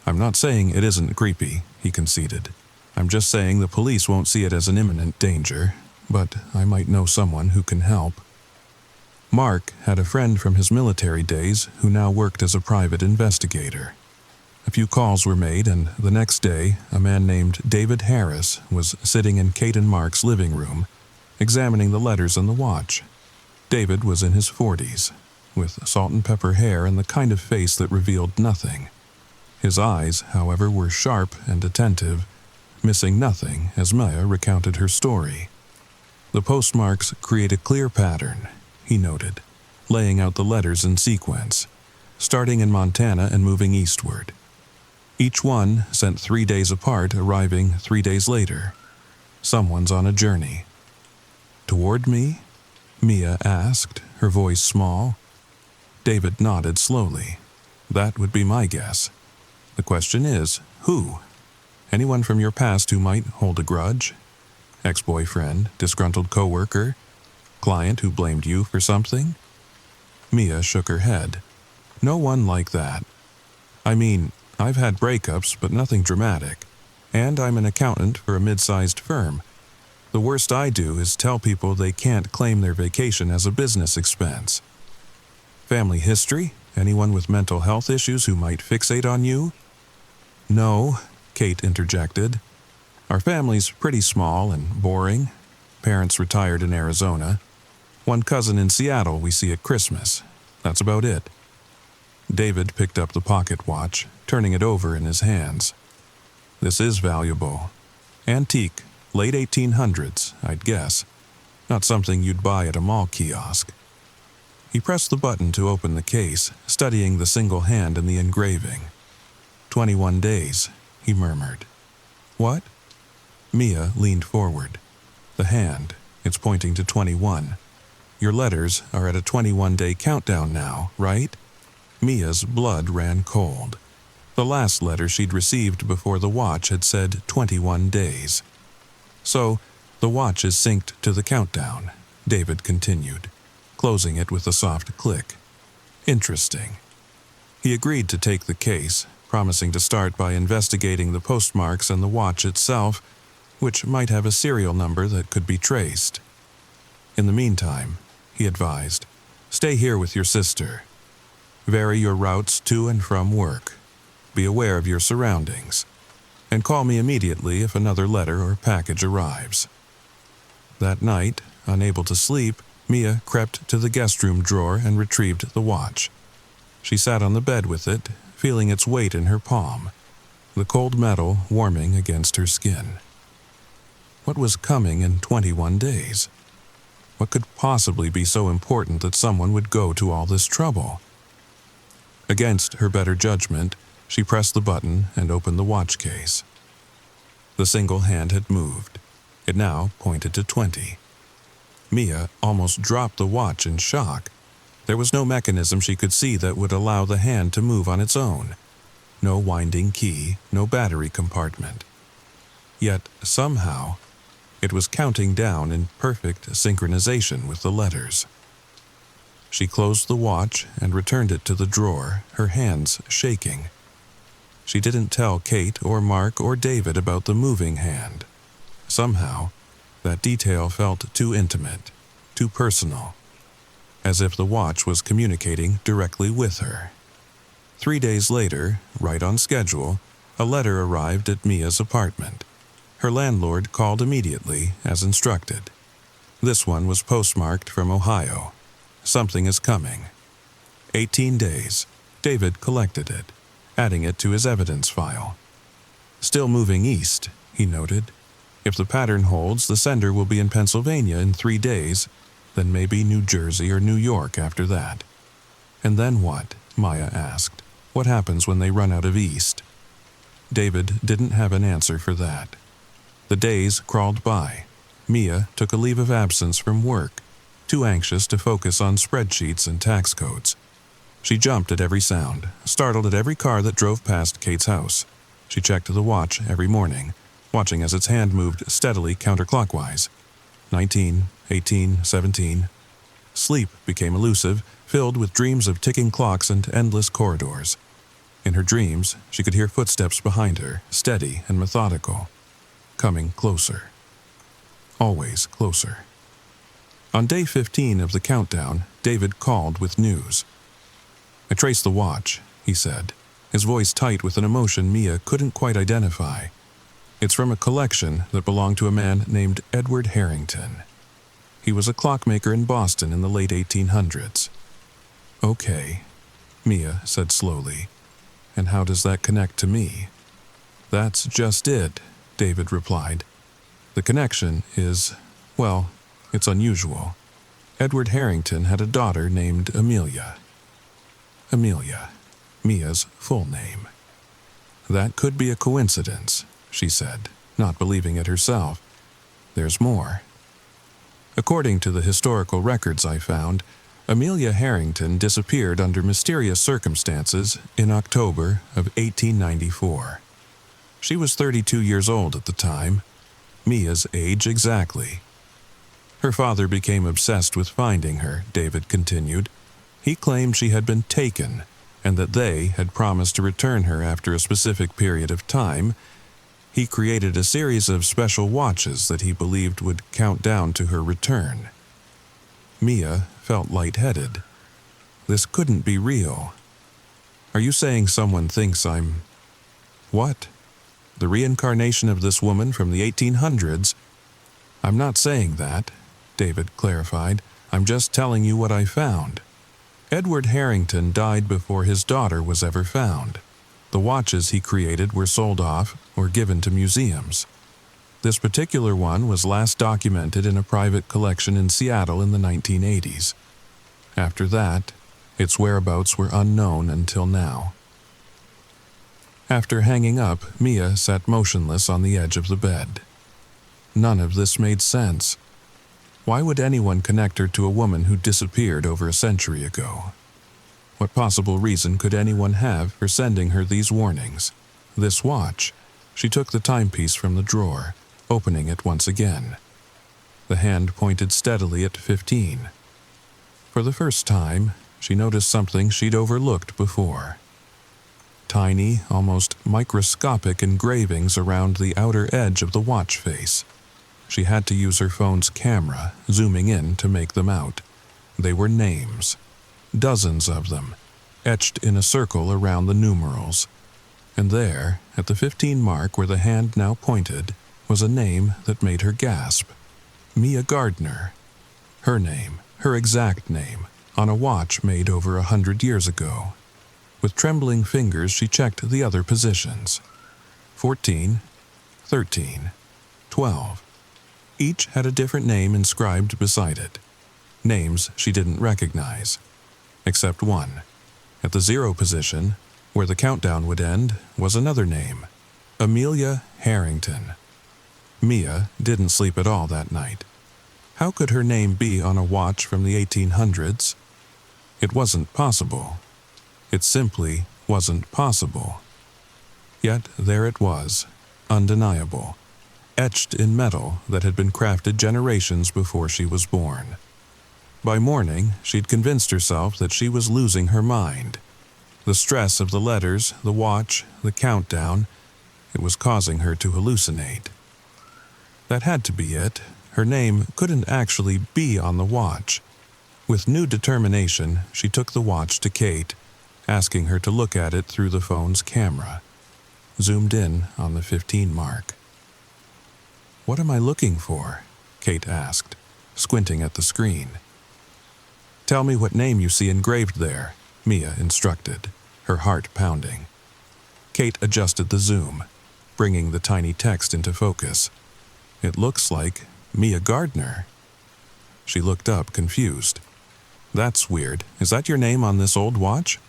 "I'm not saying it isn't creepy," he conceded. "I'm just saying the police won't see it as an imminent danger, but I might know someone who can help." Mark had a friend from his military days who now worked as a private investigator. A few calls were made, and the next day, a man named David Harris was sitting in Kate and Mark's living room, examining the letters and the watch. David was in his 40s, with salt and pepper hair and the kind of face that revealed nothing. His eyes, however, were sharp and attentive, missing nothing as Mia recounted her story. "The postmarks create a clear pattern," he noted, laying out the letters in sequence, starting in Montana and moving eastward. Each one sent 3 days apart, arriving 3 days later. Someone's on a journey. "Toward me?" Mia asked, her voice small. David nodded slowly. That would be my guess. The question is, who? Anyone from your past who might hold a grudge? Ex-boyfriend, disgruntled coworker, client who blamed you for something? Mia shook her head. No one like that. I mean, I've had breakups, but nothing dramatic. And I'm an accountant for a mid-sized firm. The worst I do is tell people they can't claim their vacation as a business expense. Family history? Anyone with mental health issues who might fixate on you? No, Kate interjected. Our family's pretty small and boring. Parents retired in Arizona. One cousin in Seattle we see at Christmas. That's about it. David picked up the pocket watch, turning it over in his hands. This is valuable. Antique, late 1800s, I'd guess. Not something you'd buy at a mall kiosk. He pressed the button to open the case, studying the single hand in the engraving. 21 days, he murmured. What? Mia leaned forward. The hand, it's pointing to 21. Your letters are at a 21-day countdown now, right? Mia's blood ran cold. The last letter she'd received before the watch had said 21 days. So, the watch is synced to the countdown, David continued, closing it with a soft click. Interesting. He agreed to take the case, promising to start by investigating the postmarks and the watch itself, which might have a serial number that could be traced. In the meantime, he advised, stay here with your sister. Vary your routes to and from work. Be aware of your surroundings. And call me immediately if another letter or package arrives. That night, unable to sleep, Mia crept to the guest room drawer and retrieved the watch. She sat on the bed with it, feeling its weight in her palm, the cold metal warming against her skin. What was coming in 21 days? What could possibly be so important that someone would go to all this trouble? Against her better judgment, she pressed the button and opened the watch case. The single hand had moved. It now pointed to 20. Mia almost dropped the watch in shock. There was no mechanism she could see that would allow the hand to move on its own. No winding key, no battery compartment. Yet, somehow, it was counting down in perfect synchronization with the letters. She closed the watch and returned it to the drawer, her hands shaking. She didn't tell Kate or Mark or David about the moving hand. Somehow, that detail felt too intimate, too personal, as if the watch was communicating directly with her. 3 days later, right on schedule, a letter arrived at Mia's apartment. Her landlord called immediately, as instructed. This one was postmarked from Ohio. Something is coming. 18 days. David collected it, adding it to his evidence file. Still moving east, he noted. If the pattern holds, the sender will be in Pennsylvania in 3 days, then maybe New Jersey or New York after that. And then what? Maya asked. What happens when they run out of east? David didn't have an answer for that. The days crawled by. Mia took a leave of absence from work, too anxious to focus on spreadsheets and tax codes. She jumped at every sound, startled at every car that drove past Kate's house. She checked the watch every morning, watching as its hand moved steadily counterclockwise. 19, 18, 17. Sleep became elusive, filled with dreams of ticking clocks and endless corridors. In her dreams, she could hear footsteps behind her, steady and methodical, coming closer. Always closer. On day 15 of the countdown, David called with news. I traced the watch, he said, his voice tight with an emotion Mia couldn't quite identify. It's from a collection that belonged to a man named Edward Harrington. He was a clockmaker in Boston in the late 1800s. Okay, Mia said slowly. And how does that connect to me? That's just it, David replied. The connection is, well, it's unusual. Edward Harrington had a daughter named Amelia. Amelia, Mia's full name. That could be a coincidence, she said, not believing it herself. There's more. According to the historical records I found, Amelia Harrington disappeared under mysterious circumstances in October of 1894. She was 32 years old at the time, Mia's age exactly. Her father became obsessed with finding her, David continued. He claimed she had been taken and that they had promised to return her after a specific period of time. He created a series of special watches that he believed would count down to her return. Mia felt lightheaded. This couldn't be real. Are you saying someone thinks I'm... What? The reincarnation of this woman from the 1800s? I'm not saying that, David clarified. I'm just telling you what I found. Edward Harrington died before his daughter was ever found. The watches he created were sold off or given to museums. This particular one was last documented in a private collection in Seattle in the 1980s. After that, its whereabouts were unknown until now. After hanging up, Mia sat motionless on the edge of the bed. None of this made sense. Why would anyone connect her to a woman who disappeared over a century ago? What possible reason could anyone have for sending her these warnings? This watch. She took the timepiece from the drawer, opening it once again. The hand pointed steadily at 15. For the first time, she noticed something she'd overlooked before. Tiny, almost microscopic engravings around the outer edge of the watch face. She had to use her phone's camera, zooming in to make them out. They were names. Dozens of them, etched in a circle around the numerals. And there, at the 15 mark where the hand now pointed, was a name that made her gasp. Mia Gardner. Her name, her exact name, on a watch made over 100 years ago. With trembling fingers, she checked the other positions. 14, 13, 12. Each had a different name inscribed beside it. Names she didn't recognize. Except one. At the 0 position, where the countdown would end, was another name. Amelia Harrington. Mia didn't sleep at all that night. How could her name be on a watch from the 1800s? It wasn't possible. It simply wasn't possible. Yet there it was, undeniable, etched in metal that had been crafted generations before she was born. By morning, she'd convinced herself that she was losing her mind. The stress of the letters, the watch, the countdown, it was causing her to hallucinate. That had to be it. Her name couldn't actually be on the watch. With new determination, she took the watch to Kate, asking her to look at it through the phone's camera. Zoomed in on the 15 mark. "What am I looking for?" Kate asked, squinting at the screen. "Tell me what name you see engraved there," Mia instructed, her heart pounding. Kate adjusted the zoom, bringing the tiny text into focus. "It looks like Mia Gardner." She looked up, confused. "That's weird. Is that your name on this old watch?"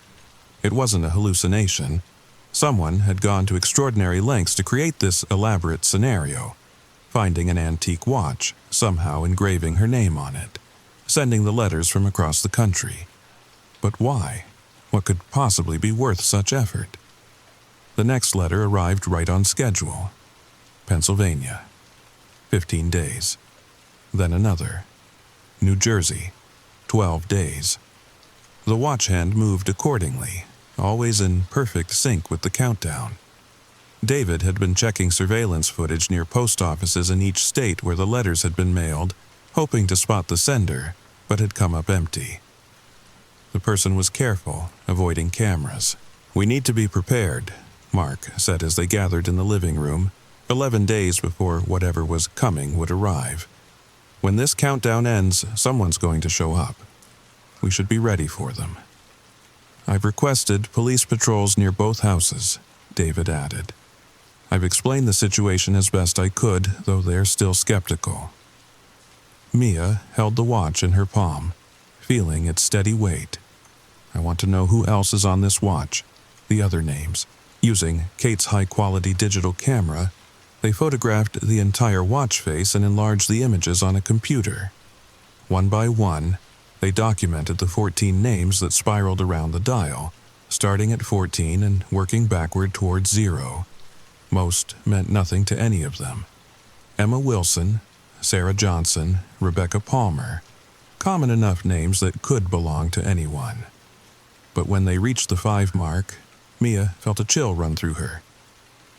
It wasn't a hallucination. Someone had gone to extraordinary lengths to create this elaborate scenario, finding an antique watch, somehow engraving her name on it, sending the letters from across the country. But why? What could possibly be worth such effort? The next letter arrived right on schedule. Pennsylvania. 15 days. Then another. New Jersey. 12 days. The watch hand moved accordingly, always in perfect sync with the countdown. David had been checking surveillance footage near post offices in each state where the letters had been mailed, hoping to spot the sender, but had come up empty. The person was careful, avoiding cameras. "We need to be prepared," Mark said as they gathered in the living room, 11 days before whatever was coming would arrive. "When this countdown ends, someone's going to show up. We should be ready for them." "I've requested police patrols near both houses," David added. "I've explained the situation as best I could, though they're still skeptical." Mia held the watch in her palm, feeling its steady weight. "I want to know who else is on this watch." The other names. Using Kate's high-quality digital camera, they photographed the entire watch face and enlarged the images on a computer. One by one, They documented the 14 names that spiraled around the dial, starting at 14 and working backward towards 0. Most meant nothing to any of them. Emma Wilson, Sarah Johnson, Rebecca Palmer. Common enough names that could belong to anyone. But when they reached the 5 mark, Mia felt a chill run through her.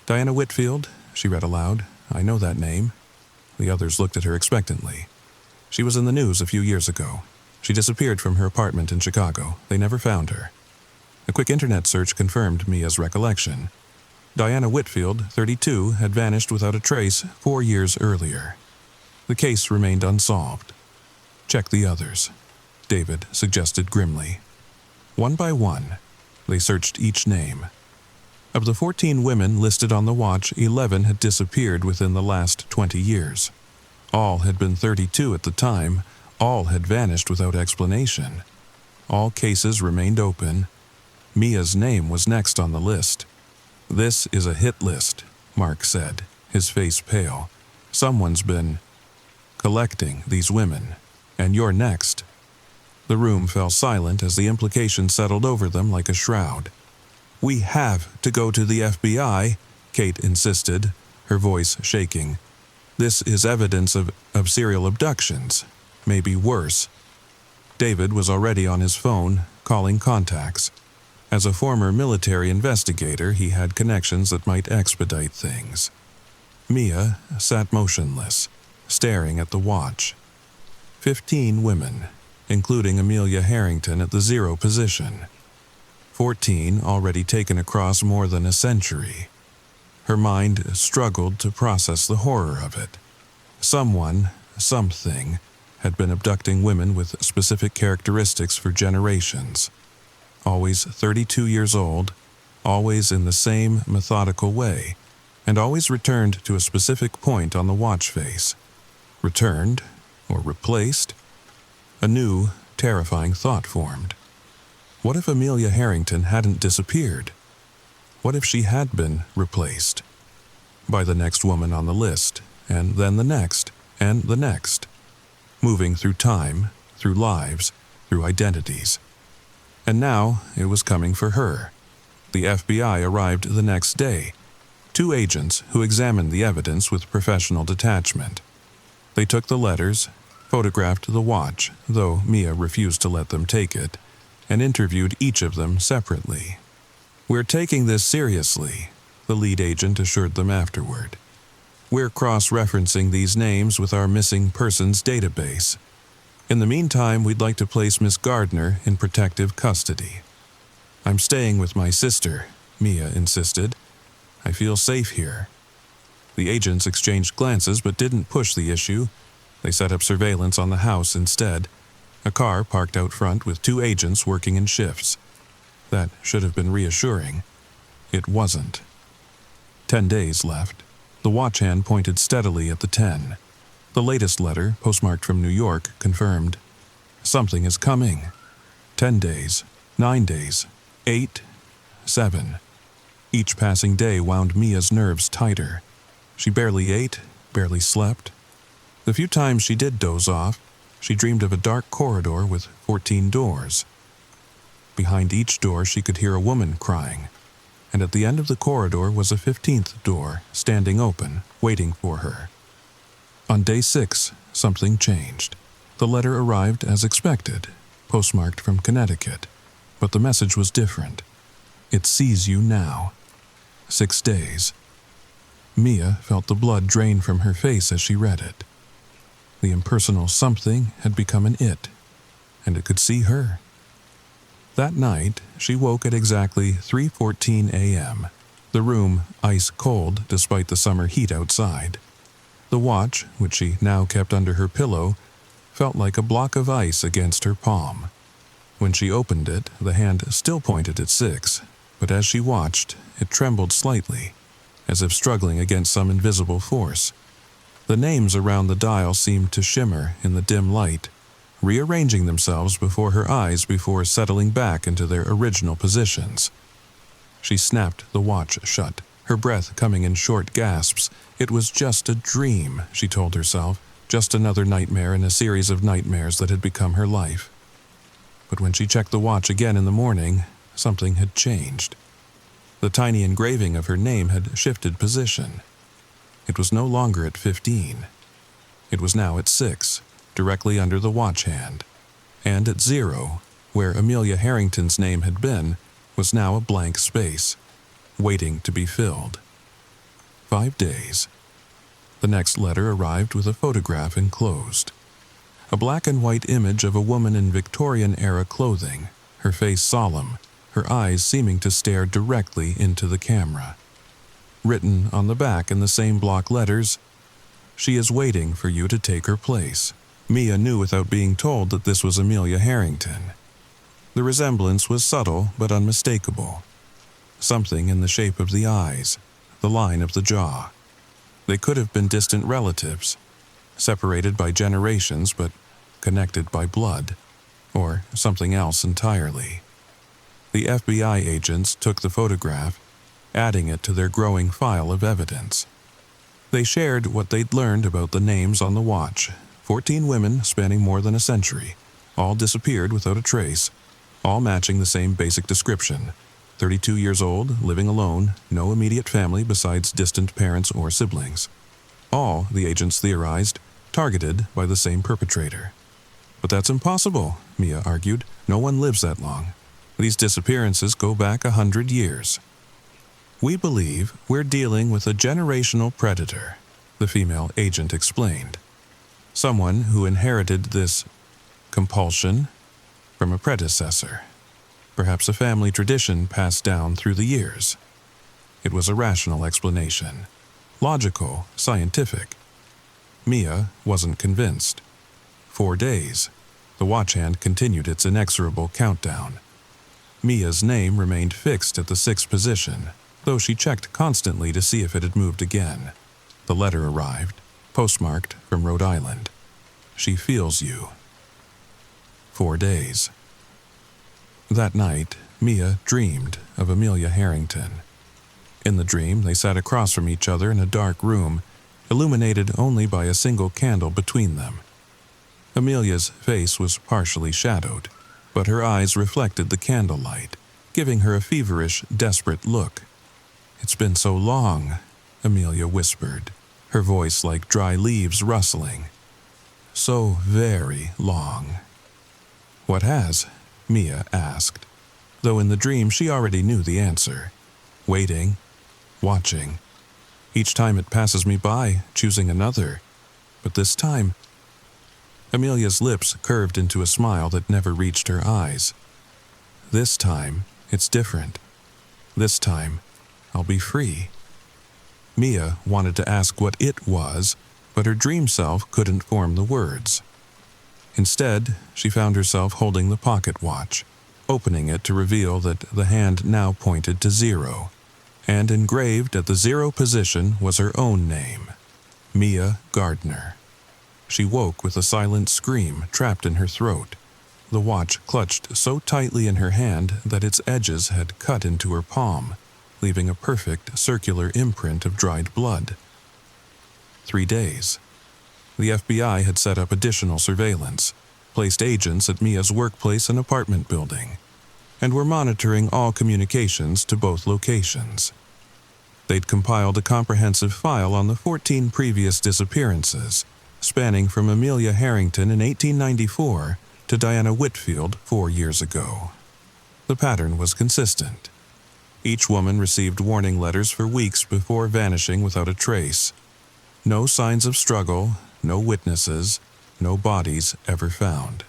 "Diana Whitfield," she read aloud. "I know that name." The others looked at her expectantly. "She was in the news a few years ago. She disappeared from her apartment in Chicago. They never found her." A quick internet search confirmed Mia's recollection. Diana Whitfield, 32, had vanished without a trace 4 years earlier. The case remained unsolved. "Check the others," David suggested grimly. One by one, they searched each name. Of the 14 women listed on the watch, 11 had disappeared within the last 20 years. All had been 32 at the time. All had vanished without explanation. All cases remained open. Mia's name was next on the list. "This is a hit list," Mark said, his face pale. "Someone's been collecting these women, and you're next." The room fell silent as the implication settled over them like a shroud. "We have to go to the FBI," Kate insisted, her voice shaking. "This is evidence of serial abductions, maybe worse." David was already on his phone, calling contacts. As a former military investigator, he had connections that might expedite things. Mia sat motionless, staring at the watch. 15 women, including Amelia Harrington at the 0 position. 14 already taken across more than a century. Her mind struggled to process the horror of it. Someone, something, had been abducting women with specific characteristics for generations. Always 32 years old, always in the same methodical way, and always returned to a specific point on the watch face. Returned, or replaced? A new, terrifying thought formed. What if Amelia Harrington hadn't disappeared? What if she had been replaced? By the next woman on the list, and then the next, and the next. Moving through time, through lives, through identities. And now it was coming for her. The FBI arrived the next day. 2 agents who examined the evidence with professional detachment. They took the letters, photographed the watch, though Mia refused to let them take it, and interviewed each of them separately. "We're taking this seriously," the lead agent assured them afterward. "We're cross-referencing these names with our missing persons database. In the meantime, we'd like to place Miss Gardner in protective custody." "I'm staying with my sister," Mia insisted. "I feel safe here." The agents exchanged glances but didn't push the issue. They set up surveillance on the house instead. A car parked out front with 2 agents working in shifts. That should have been reassuring. It wasn't. 10 days left. The watch hand pointed steadily at the 10. The latest letter, postmarked from New York, confirmed. Something is coming. 10 days, 9 days, 8, 7. Each passing day wound Mia's nerves tighter. She barely ate, barely slept. The few times she did doze off, she dreamed of a dark corridor with 14 doors. Behind each door she could hear a woman crying, and at the end of the corridor was a 15th door, standing open, waiting for her. On day 6, something changed. The letter arrived as expected, postmarked from Connecticut, but the message was different. "It sees you now." 6 days. Mia felt the blood drain from her face as she read it. The impersonal something had become an it, and it could see her. That night, she woke at exactly 3:14 a.m., the room ice cold despite the summer heat outside. The watch, which she now kept under her pillow, felt like a block of ice against her palm. When she opened it, the hand still pointed at 6, but as she watched, it trembled slightly, as if struggling against some invisible force. The names around the dial seemed to shimmer in the dim light, rearranging themselves before her eyes before settling back into their original positions. She snapped the watch shut, her breath coming in short gasps. It was just a dream, she told herself, just another nightmare in a series of nightmares that had become her life. but when she checked the watch again in the morning, something had changed. The tiny engraving of her name had shifted position. It was no longer at 15. It was now at 6, directly under the watch hand. And at 0, where Amelia Harrington's name had been, was now a blank space, waiting to be filled. 5 days. The next letter arrived with a photograph enclosed. A black and white image of a woman in Victorian-era clothing, her face solemn, her eyes seeming to stare directly into the camera. Written on the back in the same block letters, "She is waiting for you to take her place." Mia knew without being told that this was Amelia Harrington. The resemblance was subtle but unmistakable. Something in the shape of the eyes, the line of the jaw. They could have been distant relatives, separated by generations but connected by blood, or something else entirely. The FBI agents took the photograph, adding it to their growing file of evidence. They shared what they'd learned about the names on the watch. 14 women spanning more than a century, all disappeared without a trace, all matching the same basic description. 32 years old, living alone, no immediate family besides distant parents or siblings. All, the agents theorized, targeted by the same perpetrator. But that's impossible, Mia argued. No one lives that long. These disappearances go back 100 years. "We believe we're dealing with a generational predator," the female agent explained. Someone who inherited this compulsion from a predecessor. Perhaps a family tradition passed down through the years. It was a rational explanation. Logical, scientific. Mia wasn't convinced. 4 days. The watch hand continued its inexorable countdown. Mia's name remained fixed at the 6th position, though she checked constantly to see if it had moved again. The letter arrived, postmarked from Rhode Island. "She feels you." 4 days. That night, Mia dreamed of Amelia Harrington. In the dream, they sat across from each other in a dark room, illuminated only by a single candle between them. Amelia's face was partially shadowed, but her eyes reflected the candlelight, giving her a feverish, desperate look. "It's been so long," Amelia whispered, her voice like dry leaves rustling. "So very long." "What has?" Mia asked, though in the dream she already knew the answer. "Waiting, watching. Each time it passes me by, choosing another. But this time..." Amelia's lips curved into a smile that never reached her eyes. "This time, it's different. This time, I'll be free." Mia wanted to ask what it was, but her dream self couldn't form the words. Instead, she found herself holding the pocket watch, opening it to reveal that the hand now pointed to 0, and engraved at the 0 position was her own name, Mia Gardner. She woke with a silent scream trapped in her throat. The watch clutched so tightly in her hand that its edges had cut into her palm, leaving a perfect circular imprint of dried blood. 3 days. The FBI had set up additional surveillance, placed agents at Mia's workplace and apartment building, and were monitoring all communications to both locations. They'd compiled a comprehensive file on the 14 previous disappearances, spanning from Amelia Harrington in 1894 to Diana Whitfield 4 years ago. The pattern was consistent. Each woman received warning letters for weeks before vanishing without a trace. No signs of struggle, no witnesses, no bodies ever found.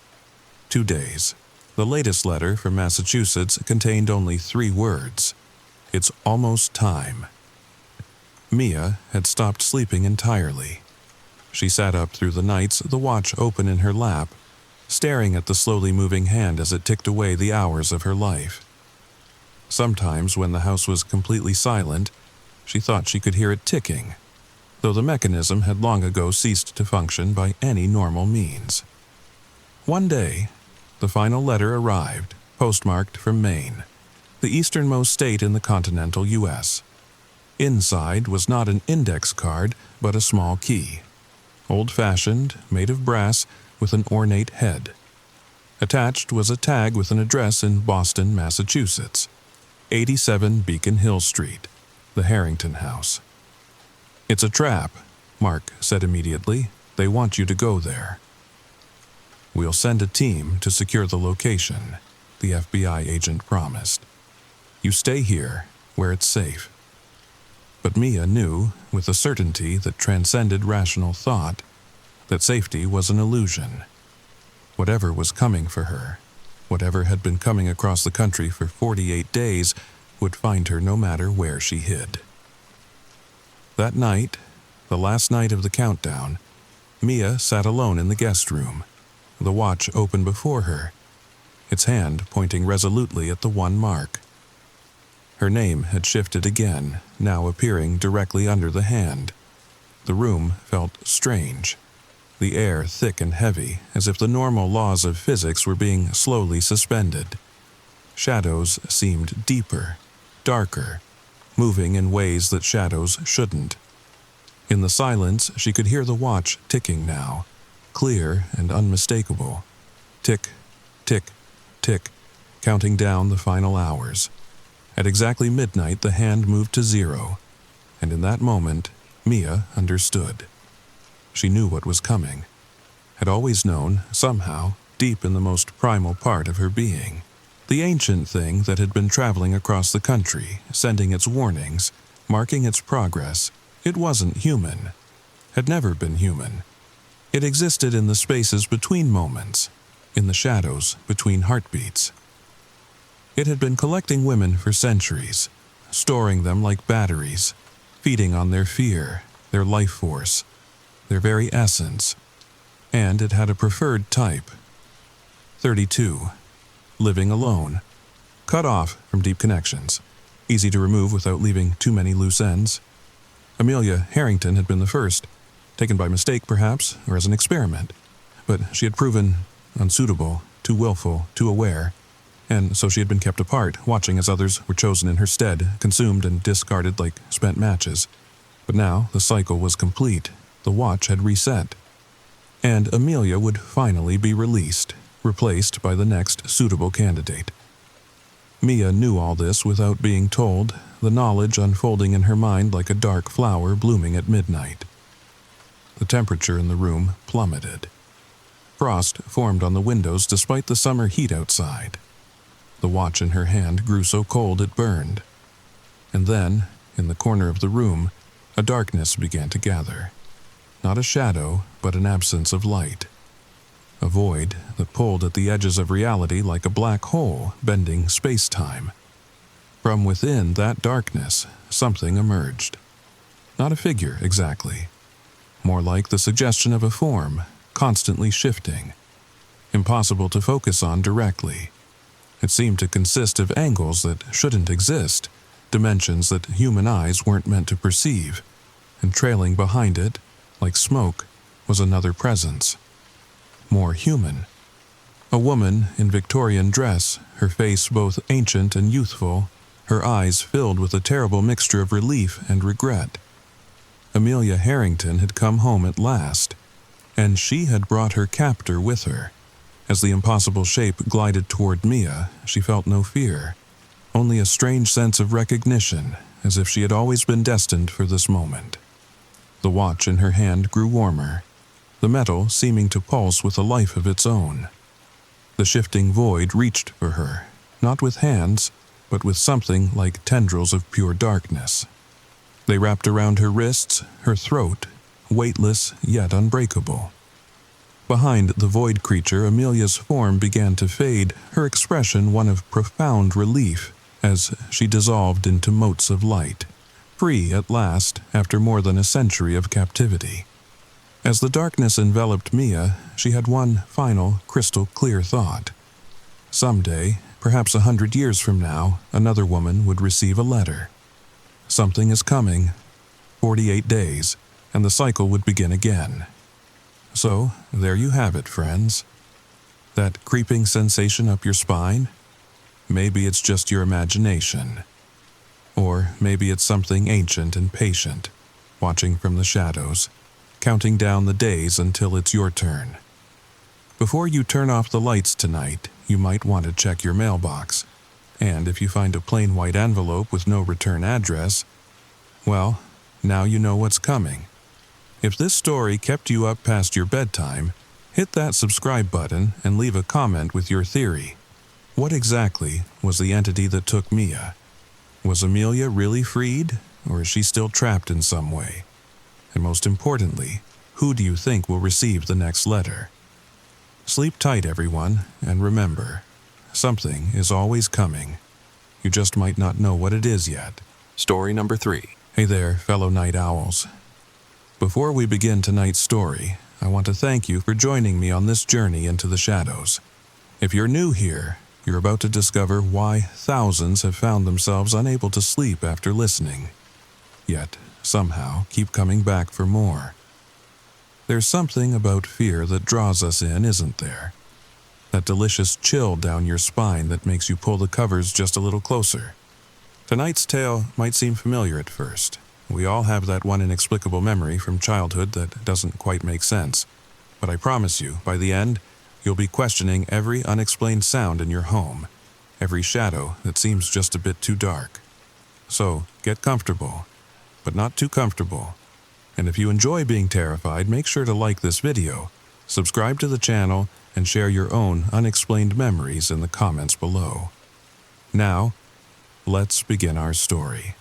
2 days. The latest letter from Massachusetts contained only 3 words. "It's almost time." Mia had stopped sleeping entirely. She sat up through the nights, the watch open in her lap, staring at the slowly moving hand as it ticked away the hours of her life. Sometimes, when the house was completely silent, she thought she could hear it ticking, though the mechanism had long ago ceased to function by any normal means. One day, the final letter arrived, postmarked from Maine, the easternmost state in the continental U.S. Inside was not an index card, but a small key. Old-fashioned, made of brass, with an ornate head. Attached was a tag with an address in Boston, Massachusetts, 87 Beacon Hill Street, the Harrington House. "It's a trap," Mark said immediately. "They want you to go there." "We'll send a team to secure the location," the FBI agent promised. "You stay here, where it's safe." But Mia knew, with a certainty that transcended rational thought, that safety was an illusion. Whatever was coming for her, whatever had been coming across the country for 48 days, would find her no matter where she hid. That night, the last night of the countdown, Mia sat alone in the guest room, the watch open before her, its hand pointing resolutely at the one mark. Her name had shifted again, now appearing directly under the hand. The room felt strange, the air thick and heavy, as if the normal laws of physics were being slowly suspended. Shadows seemed deeper, darker, moving in ways that shadows shouldn't. In the silence, she could hear the watch ticking now, clear and unmistakable. Tick, tick, tick, counting down the final hours. At exactly midnight, the hand moved to 0, and in that moment, Mia understood. She knew what was coming, had always known, somehow, deep in the most primal part of her being. The ancient thing that had been traveling across the country, sending its warnings, marking its progress, it wasn't human, had never been human. It existed in the spaces between moments, in the shadows between heartbeats. It had been collecting women for centuries, storing them like batteries, feeding on their fear, their life force, their very essence. And it had a preferred type. 32. Living alone. Cut off from deep connections. Easy to remove without leaving too many loose ends. Amelia Harrington had been the first, taken by mistake perhaps, or as an experiment. But she had proven unsuitable, too willful, too aware. And so she had been kept apart, watching as others were chosen in her stead, consumed and discarded like spent matches. But now the cycle was complete. The watch had reset. And Amelia would finally be released, replaced by the next suitable candidate. Mia knew all this without being told, the knowledge unfolding in her mind like a dark flower blooming at midnight. The temperature in the room plummeted. Frost formed on the windows despite the summer heat outside. The watch in her hand grew so cold it burned. And then, in the corner of the room, a darkness began to gather. Not a shadow, but an absence of light. A void that pulled at the edges of reality like a black hole bending space-time. From within that darkness, something emerged. Not a figure, exactly. More like the suggestion of a form, constantly shifting. Impossible to focus on directly. It seemed to consist of angles that shouldn't exist, dimensions that human eyes weren't meant to perceive, and trailing behind it, like smoke, was another presence. More human. A woman in Victorian dress, her face both ancient and youthful, her eyes filled with a terrible mixture of relief and regret. Amelia Harrington had come home at last, and she had brought her captor with her. As the impossible shape glided toward Mia, she felt no fear, only a strange sense of recognition, as if she had always been destined for this moment. The watch in her hand grew warmer, the metal seeming to pulse with a life of its own. The shifting void reached for her, not with hands, but with something like tendrils of pure darkness. They wrapped around her wrists, her throat, weightless yet unbreakable. Behind the void creature, Amelia's form began to fade, her expression one of profound relief as she dissolved into motes of light, free at last after more than a century of captivity. As the darkness enveloped Mia, she had one final, crystal-clear thought. Someday, perhaps 100 years from now, another woman would receive a letter. Something is coming. 48 days, and the cycle would begin again. So, there you have it, friends. That creeping sensation up your spine? Maybe it's just your imagination. Or maybe it's something ancient and patient, watching from the shadows, counting down the days until it's your turn. Before you turn off the lights tonight, you might want to check your mailbox. And if you find a plain white envelope with no return address, well, now you know what's coming. If this story kept you up past your bedtime, hit that subscribe button and leave a comment with your theory. What exactly was the entity that took Mia? Was Amelia really freed, or is she still trapped in some way? And most importantly, who do you think will receive the next letter? Sleep tight, everyone, and remember, something is always coming. You just might not know what it is yet. Story number 3. Hey there, fellow night owls. Before we begin tonight's story, I want to thank you for joining me on this journey into the shadows. If you're new here, you're about to discover why thousands have found themselves unable to sleep after listening, yet somehow keep coming back for more. There's something about fear that draws us in, isn't there? That delicious chill down your spine that makes you pull the covers just a little closer. Tonight's tale might seem familiar at first. We all have that one inexplicable memory from childhood that doesn't quite make sense. But I promise you, by the end, you'll be questioning every unexplained sound in your home, every shadow that seems just a bit too dark. So, get comfortable, but not too comfortable. And if you enjoy being terrified, make sure to like this video, subscribe to the channel, and share your own unexplained memories in the comments below. Now, let's begin our story.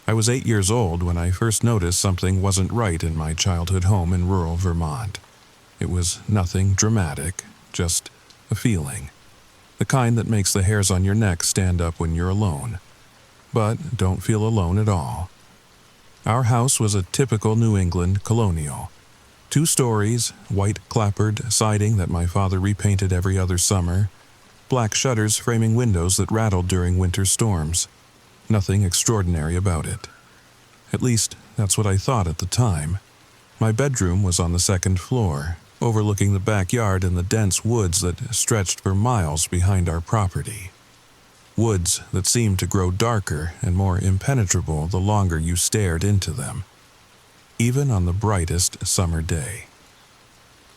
I was 8 years old when I first noticed something wasn't right in my childhood home in rural Vermont. It was nothing dramatic, just a feeling. The kind that makes the hairs on your neck stand up when you're alone. But don't feel alone at all. Our house was a typical New England colonial. 2 stories, white clapboard siding that my father repainted every other summer, black shutters framing windows that rattled during winter storms. Nothing extraordinary about it. At least, that's what I thought at the time. My bedroom was on the 2nd floor, overlooking the backyard and the dense woods that stretched for miles behind our property. Woods that seemed to grow darker and more impenetrable the longer you stared into them, even on the brightest summer day.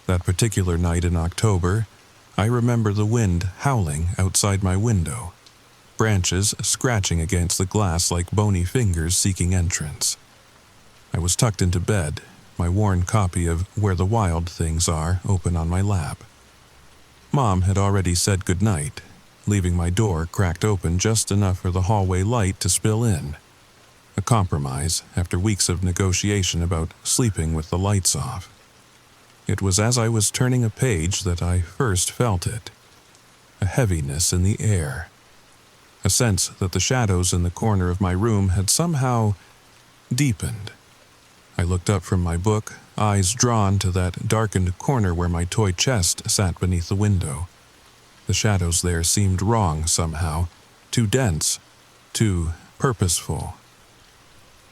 That particular night in October, I remember the wind howling outside my window, branches scratching against the glass like bony fingers seeking entrance. I was tucked into bed, my worn copy of Where the Wild Things Are open on my lap. Mom had already said goodnight, leaving my door cracked open just enough for the hallway light to spill in. A compromise after weeks of negotiation about sleeping with the lights off. It was as I was turning a page that I first felt it. A heaviness in the air. A sense that the shadows in the corner of my room had somehow deepened. I looked up from my book, eyes drawn to that darkened corner where my toy chest sat beneath the window. The shadows there seemed wrong somehow, too dense, too purposeful.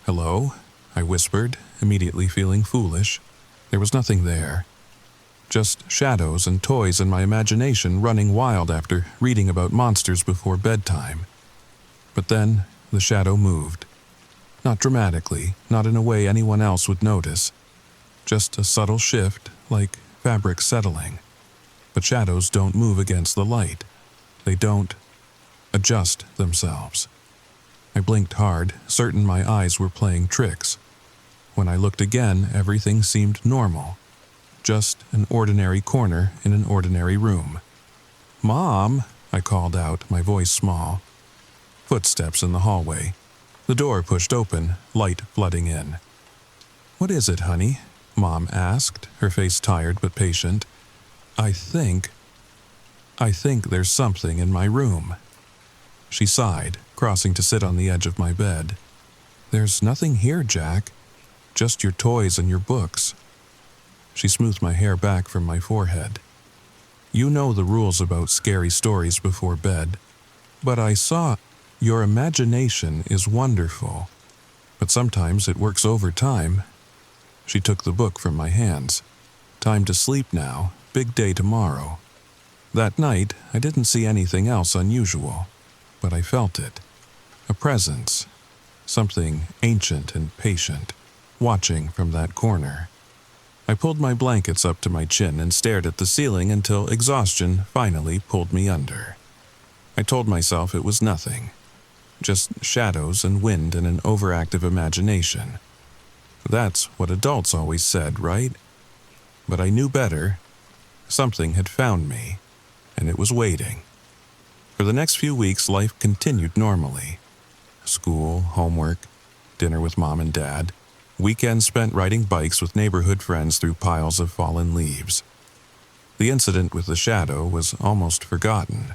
"Hello?" I whispered, immediately feeling foolish. There was nothing there. Just shadows and toys and my imagination running wild after reading about monsters before bedtime. But then the shadow moved. Not dramatically, not in a way anyone else would notice. Just a subtle shift, like fabric settling. But shadows don't move against the light. They don't adjust themselves. I blinked hard, certain my eyes were playing tricks. When I looked again, everything seemed normal. Just an ordinary corner in an ordinary room. "Mom," I called out, my voice small. Footsteps in the hallway. The door pushed open, light flooding in. "What is it, honey?" Mom asked, her face tired but patient. I think there's something in my room." She sighed, crossing to sit on the edge of my bed. "There's nothing here, Jack. Just your toys and your books." She smoothed my hair back from my forehead. "You know the rules about scary stories before bed. But I saw your imagination is wonderful. But sometimes it works overtime." She took the book from my hands. "Time to sleep now. Big day tomorrow." That night, I didn't see anything else unusual, but I felt it. A presence. Something ancient and patient, watching from that corner. I pulled my blankets up to my chin and stared at the ceiling until exhaustion finally pulled me under. I told myself it was nothing, just shadows and wind and an overactive imagination. That's what adults always said, right? But I knew better. Something had found me, and it was waiting. For the next few weeks, life continued normally. School, homework, dinner with mom and dad, weekends spent riding bikes with neighborhood friends through piles of fallen leaves. The incident with the shadow was almost forgotten.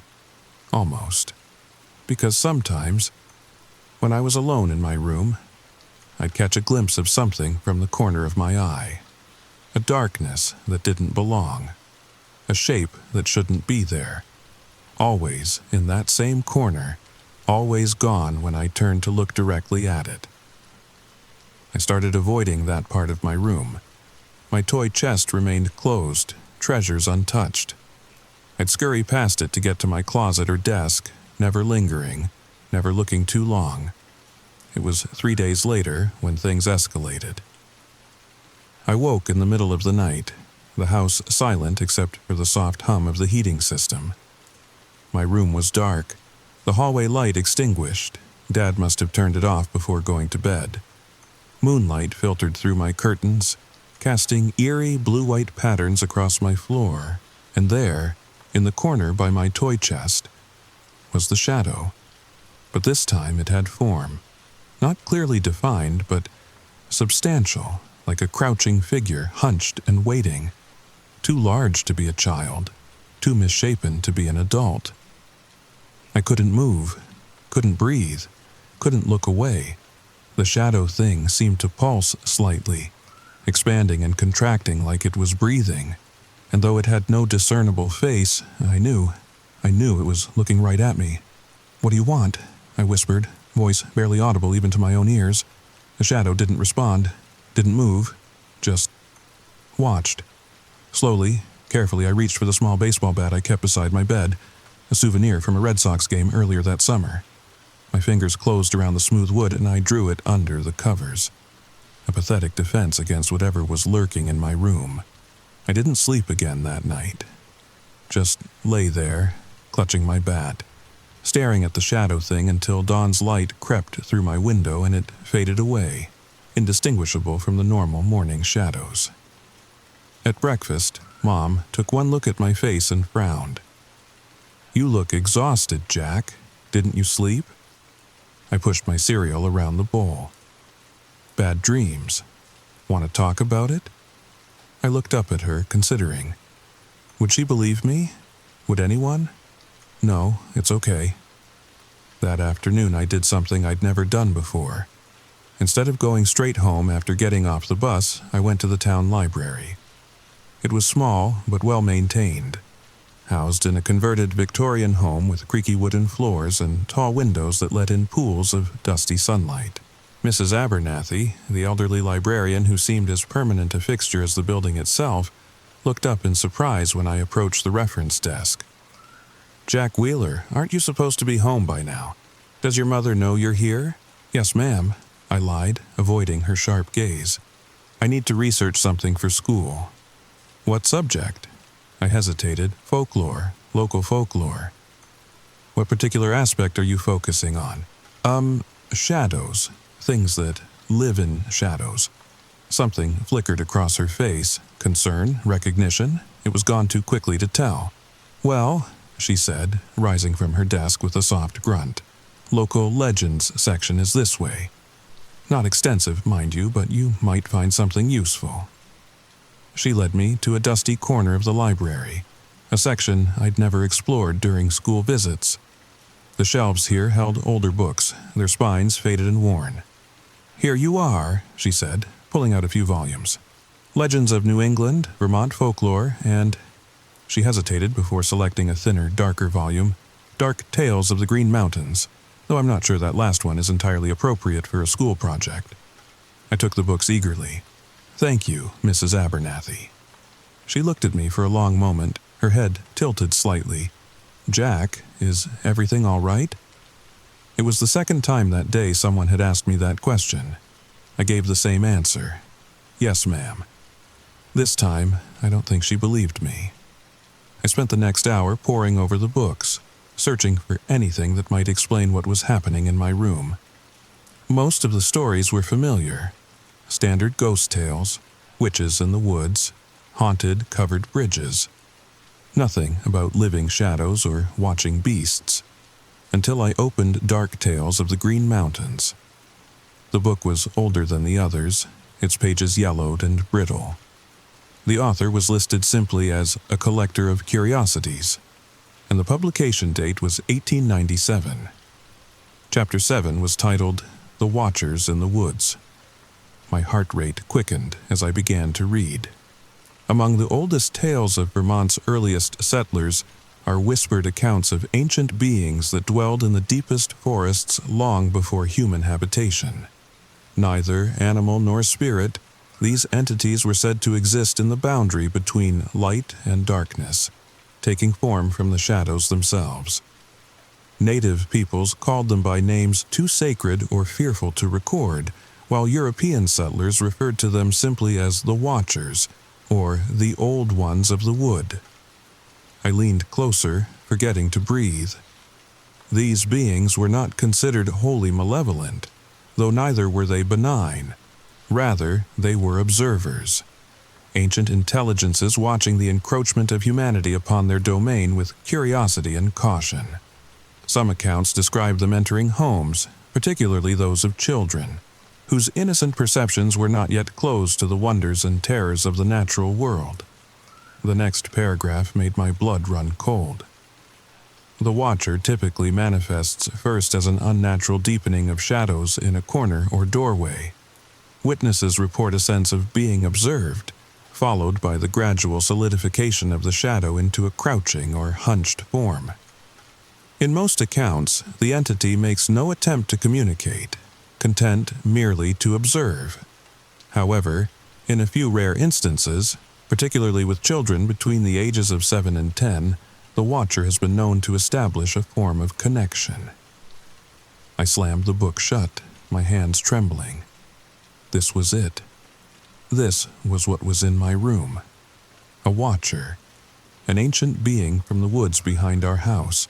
Almost. Because sometimes, when I was alone in my room, I'd catch a glimpse of something from the corner of my eye. A darkness that didn't belong. A shape that shouldn't be there. Always in that same corner, always gone when I turned to look directly at it. I started avoiding that part of my room. My toy chest remained closed, treasures untouched. I'd scurry past it to get to my closet or desk, never lingering, never looking too long. It was 3 days later when things escalated. I woke in the middle of the night, the house silent except for the soft hum of the heating system. My room was dark, the hallway light extinguished. Dad must have turned it off before going to bed. Moonlight filtered through my curtains, casting eerie blue-white patterns across my floor, and there, in the corner by my toy chest, was the shadow. But this time it had form. Not clearly defined, but substantial, like a crouching figure hunched and waiting. Too large to be a child, too misshapen to be an adult. I couldn't move, couldn't breathe, couldn't look away. The shadow thing seemed to pulse slightly, expanding and contracting like it was breathing. And though it had no discernible face, I knew it was looking right at me. "What do you want?" I whispered, voice barely audible even to my own ears. The shadow didn't respond, didn't move, just watched. Slowly, carefully, I reached for the small baseball bat I kept beside my bed, a souvenir from a Red Sox game earlier that summer. My fingers closed around the smooth wood and I drew it under the covers. A pathetic defense against whatever was lurking in my room. I didn't sleep again that night. Just lay there, clutching my bat, staring at the shadow thing until dawn's light crept through my window and it faded away, indistinguishable from the normal morning shadows. At breakfast, Mom took one look at my face and frowned. "You look exhausted, Jack. Didn't you sleep?" I pushed my cereal around the bowl. "Bad dreams. Want to talk about it?" I looked up at her, considering. Would she believe me? Would anyone? No, it's okay. That afternoon I did something I'd never done before. Instead of going straight home after getting off the bus, I went to the town library. It was small but well maintained, housed in a converted Victorian home with creaky wooden floors and tall windows that let in pools of dusty sunlight. Mrs. Abernathy, the elderly librarian who seemed as permanent a fixture as the building itself, looked up in surprise when I approached the reference desk. "Jack Wheeler, aren't you supposed to be home by now? Does your mother know you're here?" "Yes, ma'am," I lied, avoiding her sharp gaze. "I need to research something for school." "What subject?" I hesitated. "Folklore, local folklore." "What particular aspect are you focusing on?" Shadows. Things that live in shadows." Something flickered across her face. Concern? Recognition? It was gone too quickly to tell. "Well," she said, rising from her desk with a soft grunt. "Local legends section is this way. Not extensive, mind you, but you might find something useful." She led me to a dusty corner of the library, a section I'd never explored during school visits. The shelves here held older books, their spines faded and worn. "Here you are," she said, pulling out a few volumes. "Legends of New England, Vermont folklore, and..." She hesitated before selecting a thinner, darker volume, Dark Tales of the Green Mountains, though I'm not sure that last one is entirely appropriate for a school project. I took the books eagerly. "Thank you, Mrs. Abernathy." She looked at me for a long moment, her head tilted slightly. "Jack, is everything all right?" It was the second time that day someone had asked me that question. I gave the same answer. "Yes, ma'am." This time, I don't think she believed me. I spent the next hour poring over the books, searching for anything that might explain what was happening in my room. Most of the stories were familiar. Standard ghost tales, witches in the woods, haunted covered bridges. Nothing about living shadows or watching beasts, until I opened Dark Tales of the Green Mountains. The book was older than the others, its pages yellowed and brittle. The author was listed simply as a collector of curiosities, and the publication date was 1897. Chapter 7 was titled The Watchers in the Woods. My heart rate quickened as I began to read. Among the oldest tales of Vermont's earliest settlers are whispered accounts of ancient beings that dwelled in the deepest forests long before human habitation. Neither animal nor spirit, these entities were said to exist in the boundary between light and darkness, taking form from the shadows themselves. Native peoples called them by names too sacred or fearful to record, while European settlers referred to them simply as the Watchers, or the Old Ones of the Wood. I leaned closer, forgetting to breathe. These beings were not considered wholly malevolent, though neither were they benign. Rather, they were observers. Ancient intelligences watching the encroachment of humanity upon their domain with curiosity and caution. Some accounts describe them entering homes, particularly those of children, whose innocent perceptions were not yet closed to the wonders and terrors of the natural world. The next paragraph made my blood run cold. The watcher typically manifests first as an unnatural deepening of shadows in a corner or doorway. Witnesses report a sense of being observed, followed by the gradual solidification of the shadow into a crouching or hunched form. In most accounts, the entity makes no attempt to communicate, content merely to observe. However, in a few rare instances, particularly with children between the ages of 7 and 10, the watcher has been known to establish a form of connection. I slammed the book shut, my hands trembling. This was it. This was what was in my room. A watcher, an ancient being from the woods behind our house,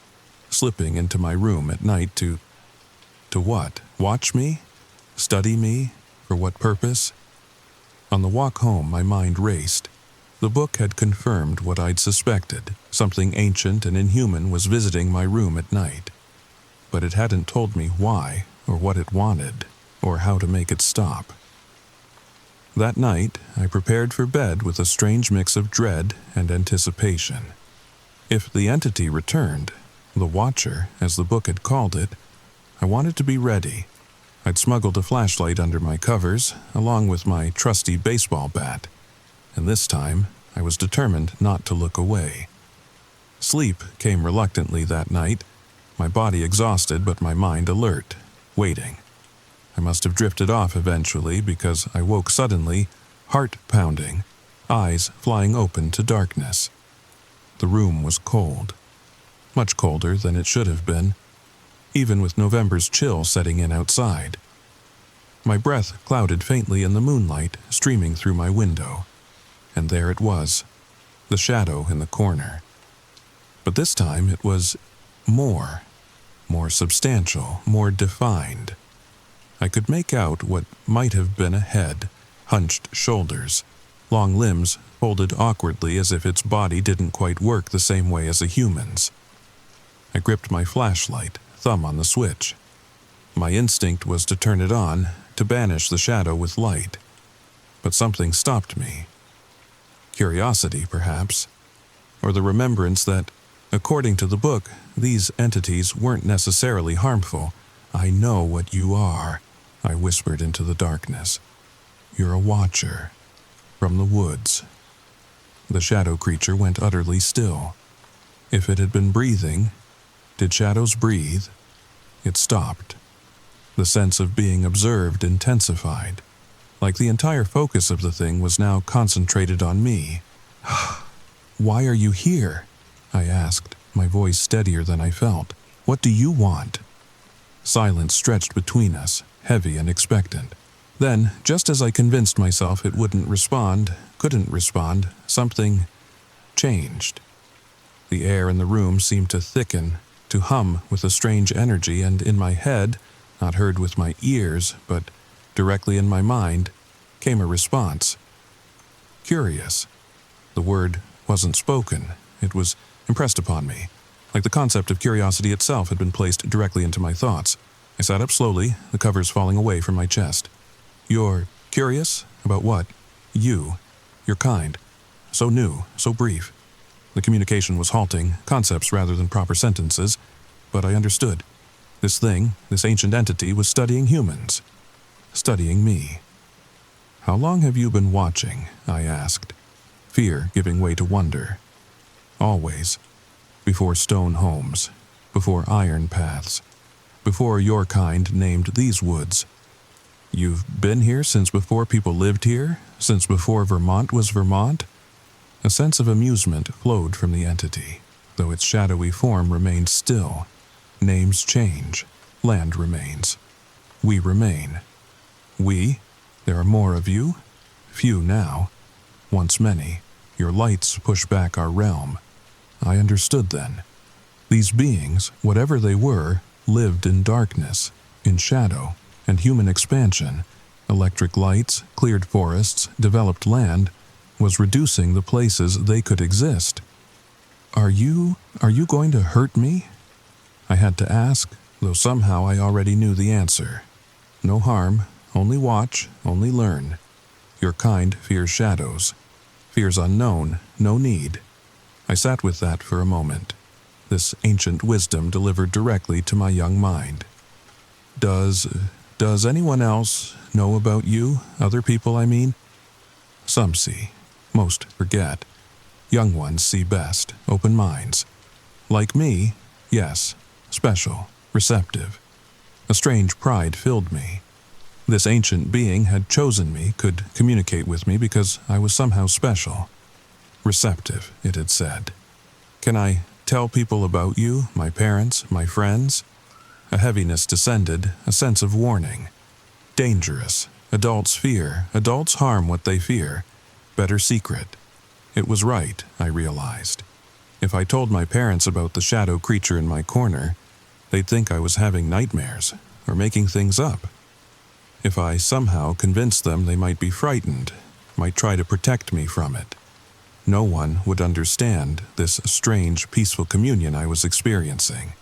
slipping into my room at night to what? Watch me? Study me? For what purpose? On the walk home, my mind raced. The book had confirmed what I'd suspected. Something ancient and inhuman was visiting my room at night. But it hadn't told me why, or what it wanted, or how to make it stop. That night, I prepared for bed with a strange mix of dread and anticipation. If the entity returned, the Watcher, as the book had called it, I wanted to be ready. I'd smuggled a flashlight under my covers, along with my trusty baseball bat, and this time I was determined not to look away. Sleep came reluctantly that night, my body exhausted but my mind alert, waiting. I must have drifted off eventually because I woke suddenly, heart pounding, eyes flying open to darkness. The room was cold, much colder than it should have been, even with November's chill setting in outside. My breath clouded faintly in the moonlight streaming through my window, and there it was, the shadow in the corner. But this time it was more substantial, more defined. I could make out what might have been a head, hunched shoulders, long limbs folded awkwardly as if its body didn't quite work the same way as a human's. I gripped my flashlight, thumb on the switch. My instinct was to turn it on, to banish the shadow with light. But something stopped me. Curiosity, perhaps, or the remembrance that, according to the book, these entities weren't necessarily harmful. "I know what you are," I whispered into the darkness. "You're a watcher, from the woods." The shadow creature went utterly still. If it had been breathing, did shadows breathe? It stopped. The sense of being observed intensified, like the entire focus of the thing was now concentrated on me. "Why are you here?" I asked, my voice steadier than I felt. "What do you want?" Silence stretched between us, heavy and expectant. Then, just as I convinced myself it couldn't respond, something changed. The air in the room seemed to thicken, to hum with a strange energy, and in my head, not heard with my ears, but directly in my mind, came a response. Curious. The word wasn't spoken. It was impressed upon me, like the concept of curiosity itself had been placed directly into my thoughts. I sat up slowly, the covers falling away from my chest. You're curious? About what? You. Your kind. So new, so brief. The communication was halting, concepts rather than proper sentences, but I understood. This thing, this ancient entity, was studying humans. Studying me. How long have you been watching? I asked, fear giving way to wonder. Always. Before stone homes, before iron paths, before your kind named these woods. You've been here since before people lived here, since before Vermont was Vermont? A sense of amusement flowed from the entity, though its shadowy form remained still. Names change, land remains. We remain. We? There are more of you? Few now. Once many. Your lights push back our realm. I understood then. These beings, whatever they were, lived in darkness, in shadow, and human expansion. Electric lights, cleared forests, developed land, was reducing the places they could exist. Are you going to hurt me? I had to ask, though somehow I already knew the answer. No harm, only watch, only learn. Your kind fears shadows. Fears unknown, no need. I sat with that for a moment. This ancient wisdom delivered directly to my young mind. Does anyone else know about you? Other people, I mean? Some see. Most forget. Young ones see best, open minds. Like me, yes, special, receptive. A strange pride filled me. This ancient being had chosen me, could communicate with me because I was somehow special. Receptive, it had said. Can I tell people about you, my parents, my friends? A heaviness descended, a sense of warning. Dangerous. Adults fear. Adults harm what they fear. Better secret. It was right, I realized. If I told my parents about the shadow creature in my corner, they'd think I was having nightmares, or making things up. If I somehow convinced them, they might be frightened, might try to protect me from it. No one would understand this strange, peaceful communion I was experiencing.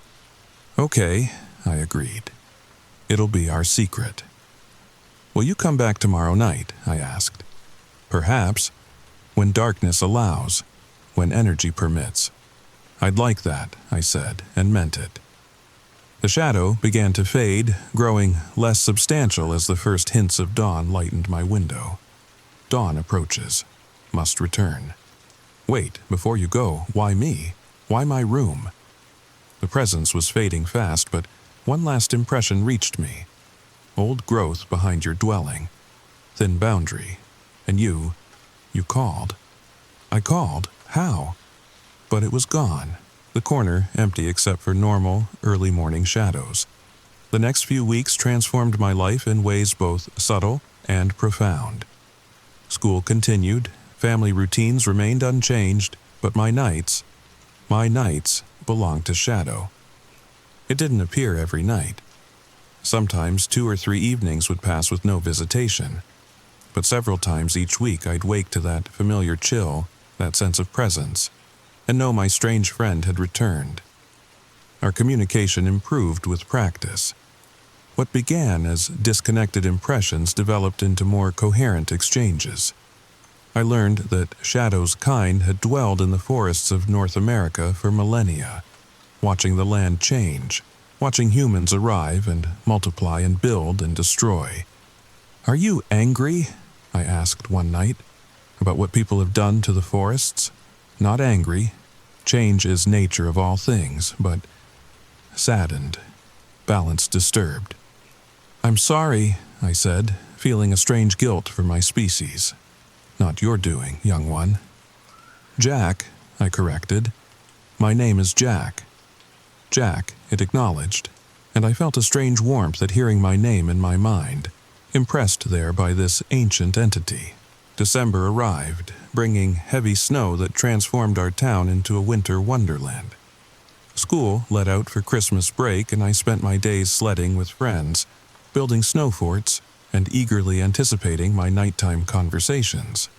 Okay, I agreed. It'll be our secret. Will you come back tomorrow night? I asked. Perhaps, when darkness allows, when energy permits. I'd like that, I said, and meant it. The shadow began to fade, growing less substantial as the first hints of dawn lightened my window. Dawn approaches. Must return. Wait, before you go, why me? Why my room? The presence was fading fast, but one last impression reached me. Old growth behind your dwelling. Thin boundary. And you called. I called. How? But it was gone. The corner empty except for normal, early morning shadows. The next few weeks transformed my life in ways both subtle and profound. School continued, family routines remained unchanged, but my nights belonged to shadow. It didn't appear every night. Sometimes 2 or 3 evenings would pass with no visitation, but several times each week I'd wake to that familiar chill, that sense of presence, and know my strange friend had returned. Our communication improved with practice. What began as disconnected impressions developed into more coherent exchanges. I learned that Shadow's kind had dwelled in the forests of North America for millennia, watching the land change, watching humans arrive and multiply and build and destroy. Are you angry? I asked one night, about what people have done to the forests. Not angry. Change is nature of all things, but saddened, balance disturbed. I'm sorry, I said, feeling a strange guilt for my species. Not your doing, young one. Jack, I corrected. My name is Jack. Jack, it acknowledged, and I felt a strange warmth at hearing my name in my mind. impressed there by this ancient entity. December arrived, bringing heavy snow that transformed our town into a winter wonderland. School let out for Christmas break, and I spent my days sledding with friends, building snow forts, and eagerly anticipating my nighttime conversations.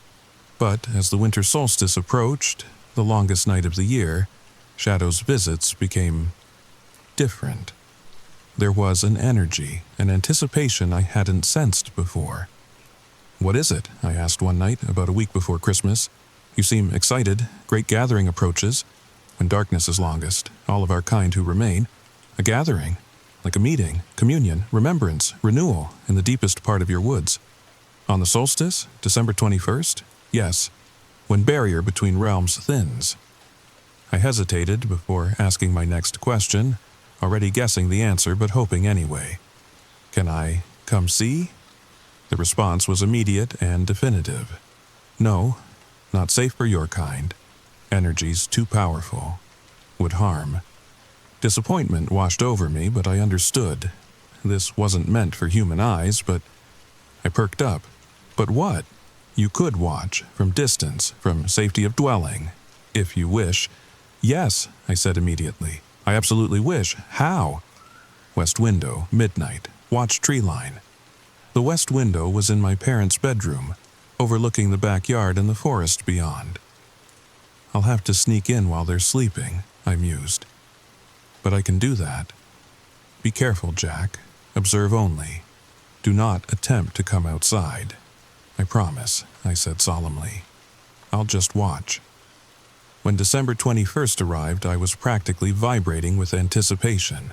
But as the winter solstice approached, the longest night of the year, Shadow's visits became different. There was an energy, an anticipation I hadn't sensed before. "What is it?" I asked one night, about a week before Christmas. "You seem excited. Great gathering approaches. When darkness is longest, all of our kind who remain. A gathering, like a meeting, communion, remembrance, renewal, in the deepest part of your woods. On the solstice, December 21st? Yes, when barrier between realms thins." I hesitated before asking my next question, already guessing the answer but hoping anyway. "Can I come see?" The response was immediate and definitive. "No, not safe for your kind. Energies too powerful. Would harm." Disappointment washed over me, but I understood. This wasn't meant for human eyes, but I perked up. "But what?" "You could watch, from distance, from safety of dwelling, if you wish." "Yes," I said immediately. "I absolutely wish. How?" "West window, midnight, watch tree line." The west window was in my parents' bedroom, overlooking the backyard and the forest beyond. "I'll have to sneak in while they're sleeping," I mused. "But I can do that. Be careful, Jack. Observe only. Do not attempt to come outside." "I promise," I said solemnly. "I'll just watch." When December 21st arrived, I was practically vibrating with anticipation.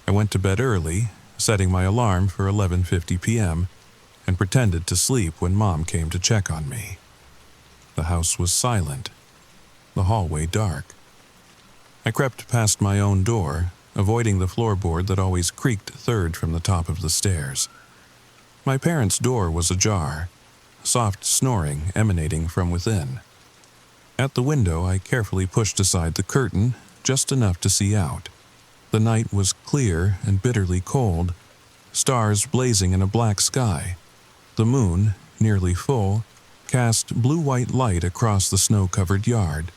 I went to bed early, setting my alarm for 11:50 p.m., and pretended to sleep when Mom came to check on me. The house was silent, the hallway dark. I crept past my own door, avoiding the floorboard that always creaked third from the top of the stairs. My parents' door was ajar, soft snoring emanating from within. At the window, I carefully pushed aside the curtain, just enough to see out. The night was clear and bitterly cold, stars blazing in a black sky. The moon, nearly full, cast blue-white light across the snow-covered yard.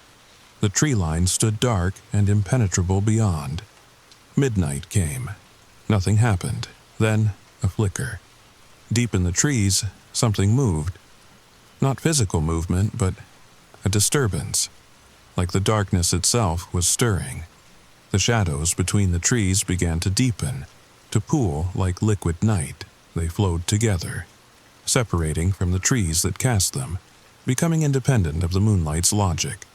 The tree line stood dark and impenetrable beyond. Midnight came. Nothing happened. Then, a flicker. Deep in the trees, something moved. Not physical movement, but a disturbance. Like the darkness itself was stirring. The shadows between the trees began to deepen, to pool like liquid night. They flowed together, separating from the trees that cast them, becoming independent of the moonlight's logic.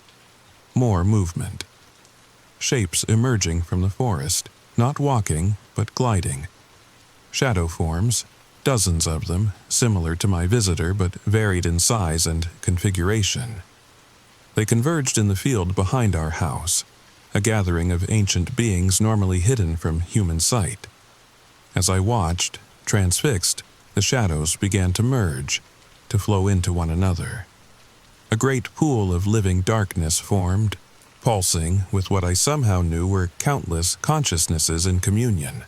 More movement. Shapes emerging from the forest, not walking, but gliding. Shadow forms, dozens of them, similar to my visitor but varied in size and configuration. They converged in the field behind our house, a gathering of ancient beings normally hidden from human sight. As I watched, transfixed, the shadows began to merge, to flow into one another. A great pool of living darkness formed, pulsing with what I somehow knew were countless consciousnesses in communion.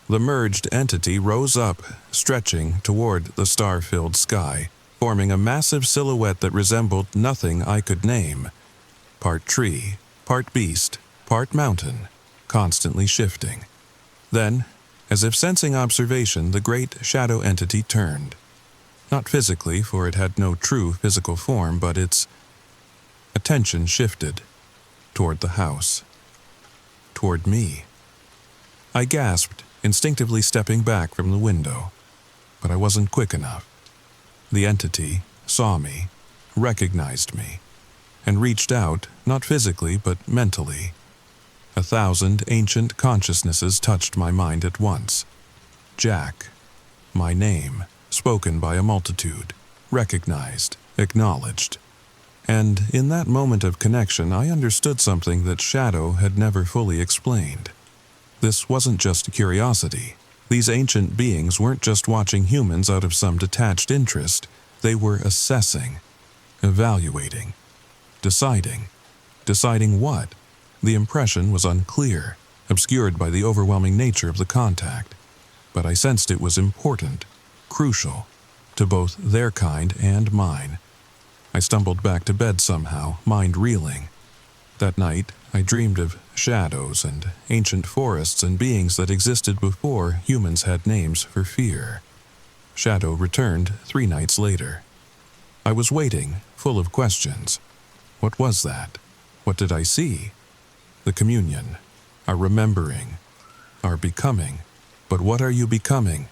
The merged entity rose up, stretching toward the star-filled sky, forming a massive silhouette that resembled nothing I could name. Part tree, part beast, part mountain, constantly shifting. Then, as if sensing observation, the great shadow entity turned. Not physically, for it had no true physical form, but its attention shifted toward the house, toward me. I gasped, instinctively stepping back from the window, but I wasn't quick enough. The entity saw me, recognized me, and reached out, not physically but mentally. 1,000 ancient consciousnesses touched my mind at once. Jack, my name, spoken by a multitude, recognized, acknowledged. And in that moment of connection, I understood something that Shadow had never fully explained. This wasn't just curiosity. These ancient beings weren't just watching humans out of some detached interest. They were assessing, evaluating, deciding. Deciding what? The impression was unclear, obscured by the overwhelming nature of the contact. But I sensed it was important. crucial to both their kind and mine. I stumbled back to bed somehow, mind reeling. That night, I dreamed of shadows and ancient forests and beings that existed before humans had names for fear. Shadow returned 3 nights later. I was waiting, full of questions. What was that? What did I see? The communion, our remembering, our becoming. But what are you becoming?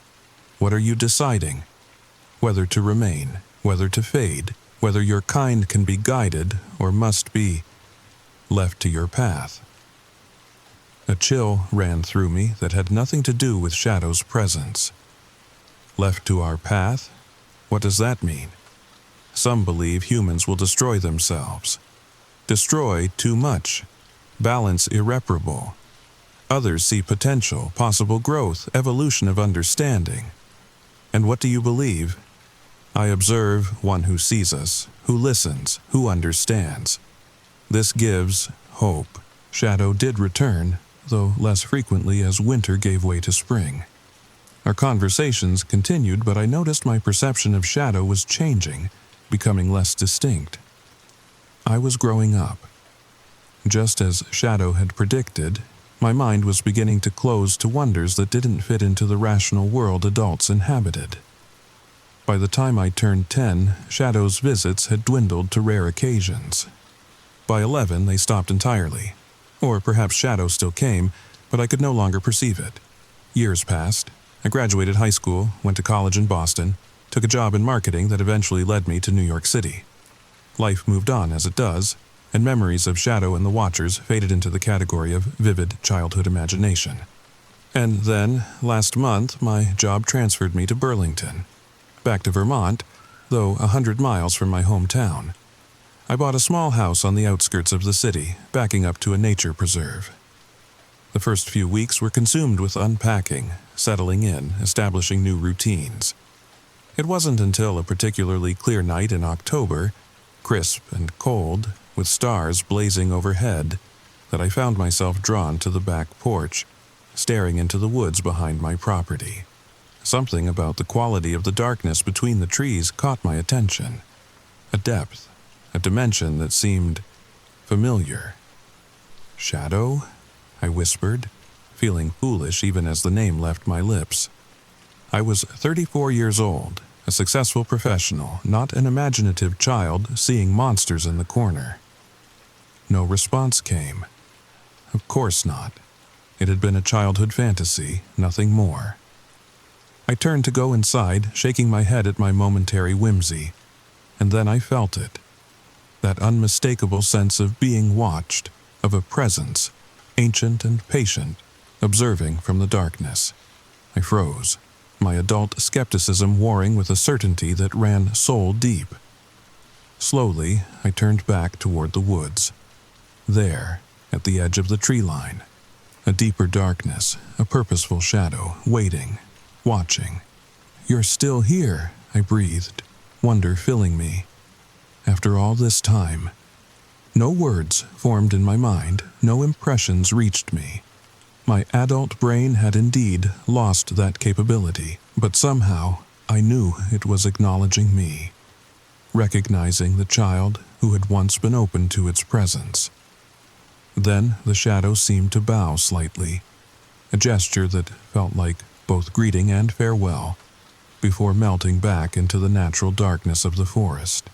What are you deciding? Whether to remain, whether to fade, whether your kind can be guided or must be left to your path. A chill ran through me that had nothing to do with Shadow's presence. Left to our path? What does that mean? Some believe humans will destroy themselves. Destroy too much. Balance irreparable. Others see potential, possible growth, evolution of understanding. And what do you believe? I observe one who sees us, who listens, who understands. This gives hope. Shadow did return, though less frequently as winter gave way to spring. Our conversations continued, but I noticed my perception of Shadow was changing, becoming less distinct. I was growing up. Just as Shadow had predicted, my mind was beginning to close to wonders that didn't fit into the rational world adults inhabited. By the time I turned 10, Shadow's visits had dwindled to rare occasions. By 11, they stopped entirely. Or perhaps Shadow still came, but I could no longer perceive it. Years passed. I graduated high school, went to college in Boston, took a job in marketing that eventually led me to New York City. Life moved on as it does, and memories of Shadow and the Watchers faded into the category of vivid childhood imagination. And then, last month, my job transferred me to Burlington. Back to Vermont, though 100 miles from my hometown. I bought a small house on the outskirts of the city, backing up to a nature preserve. The first few weeks were consumed with unpacking, settling in, establishing new routines. It wasn't until a particularly clear night in October, crisp and cold, with stars blazing overhead, that I found myself drawn to the back porch, staring into the woods behind my property. Something about the quality of the darkness between the trees caught my attention. A depth, a dimension that seemed familiar. Shadow? I whispered, feeling foolish even as the name left my lips. I was 34 years old, a successful professional, not an imaginative child seeing monsters in the corner. No response came. Of course not. It had been a childhood fantasy, nothing more. I turned to go inside, shaking my head at my momentary whimsy, and then I felt it. That unmistakable sense of being watched, of a presence, ancient and patient, observing from the darkness. I froze, my adult skepticism warring with a certainty that ran soul deep. Slowly, I turned back toward the woods. There, at the edge of the tree line, a deeper darkness, a purposeful shadow, waiting, watching. "You're still here," I breathed, wonder filling me. After all this time, no words formed in my mind, no impressions reached me. My adult brain had indeed lost that capability, but somehow I knew it was acknowledging me, recognizing the child who had once been open to its presence. Then the shadow seemed to bow slightly, a gesture that felt like both greeting and farewell, before melting back into the natural darkness of the forest.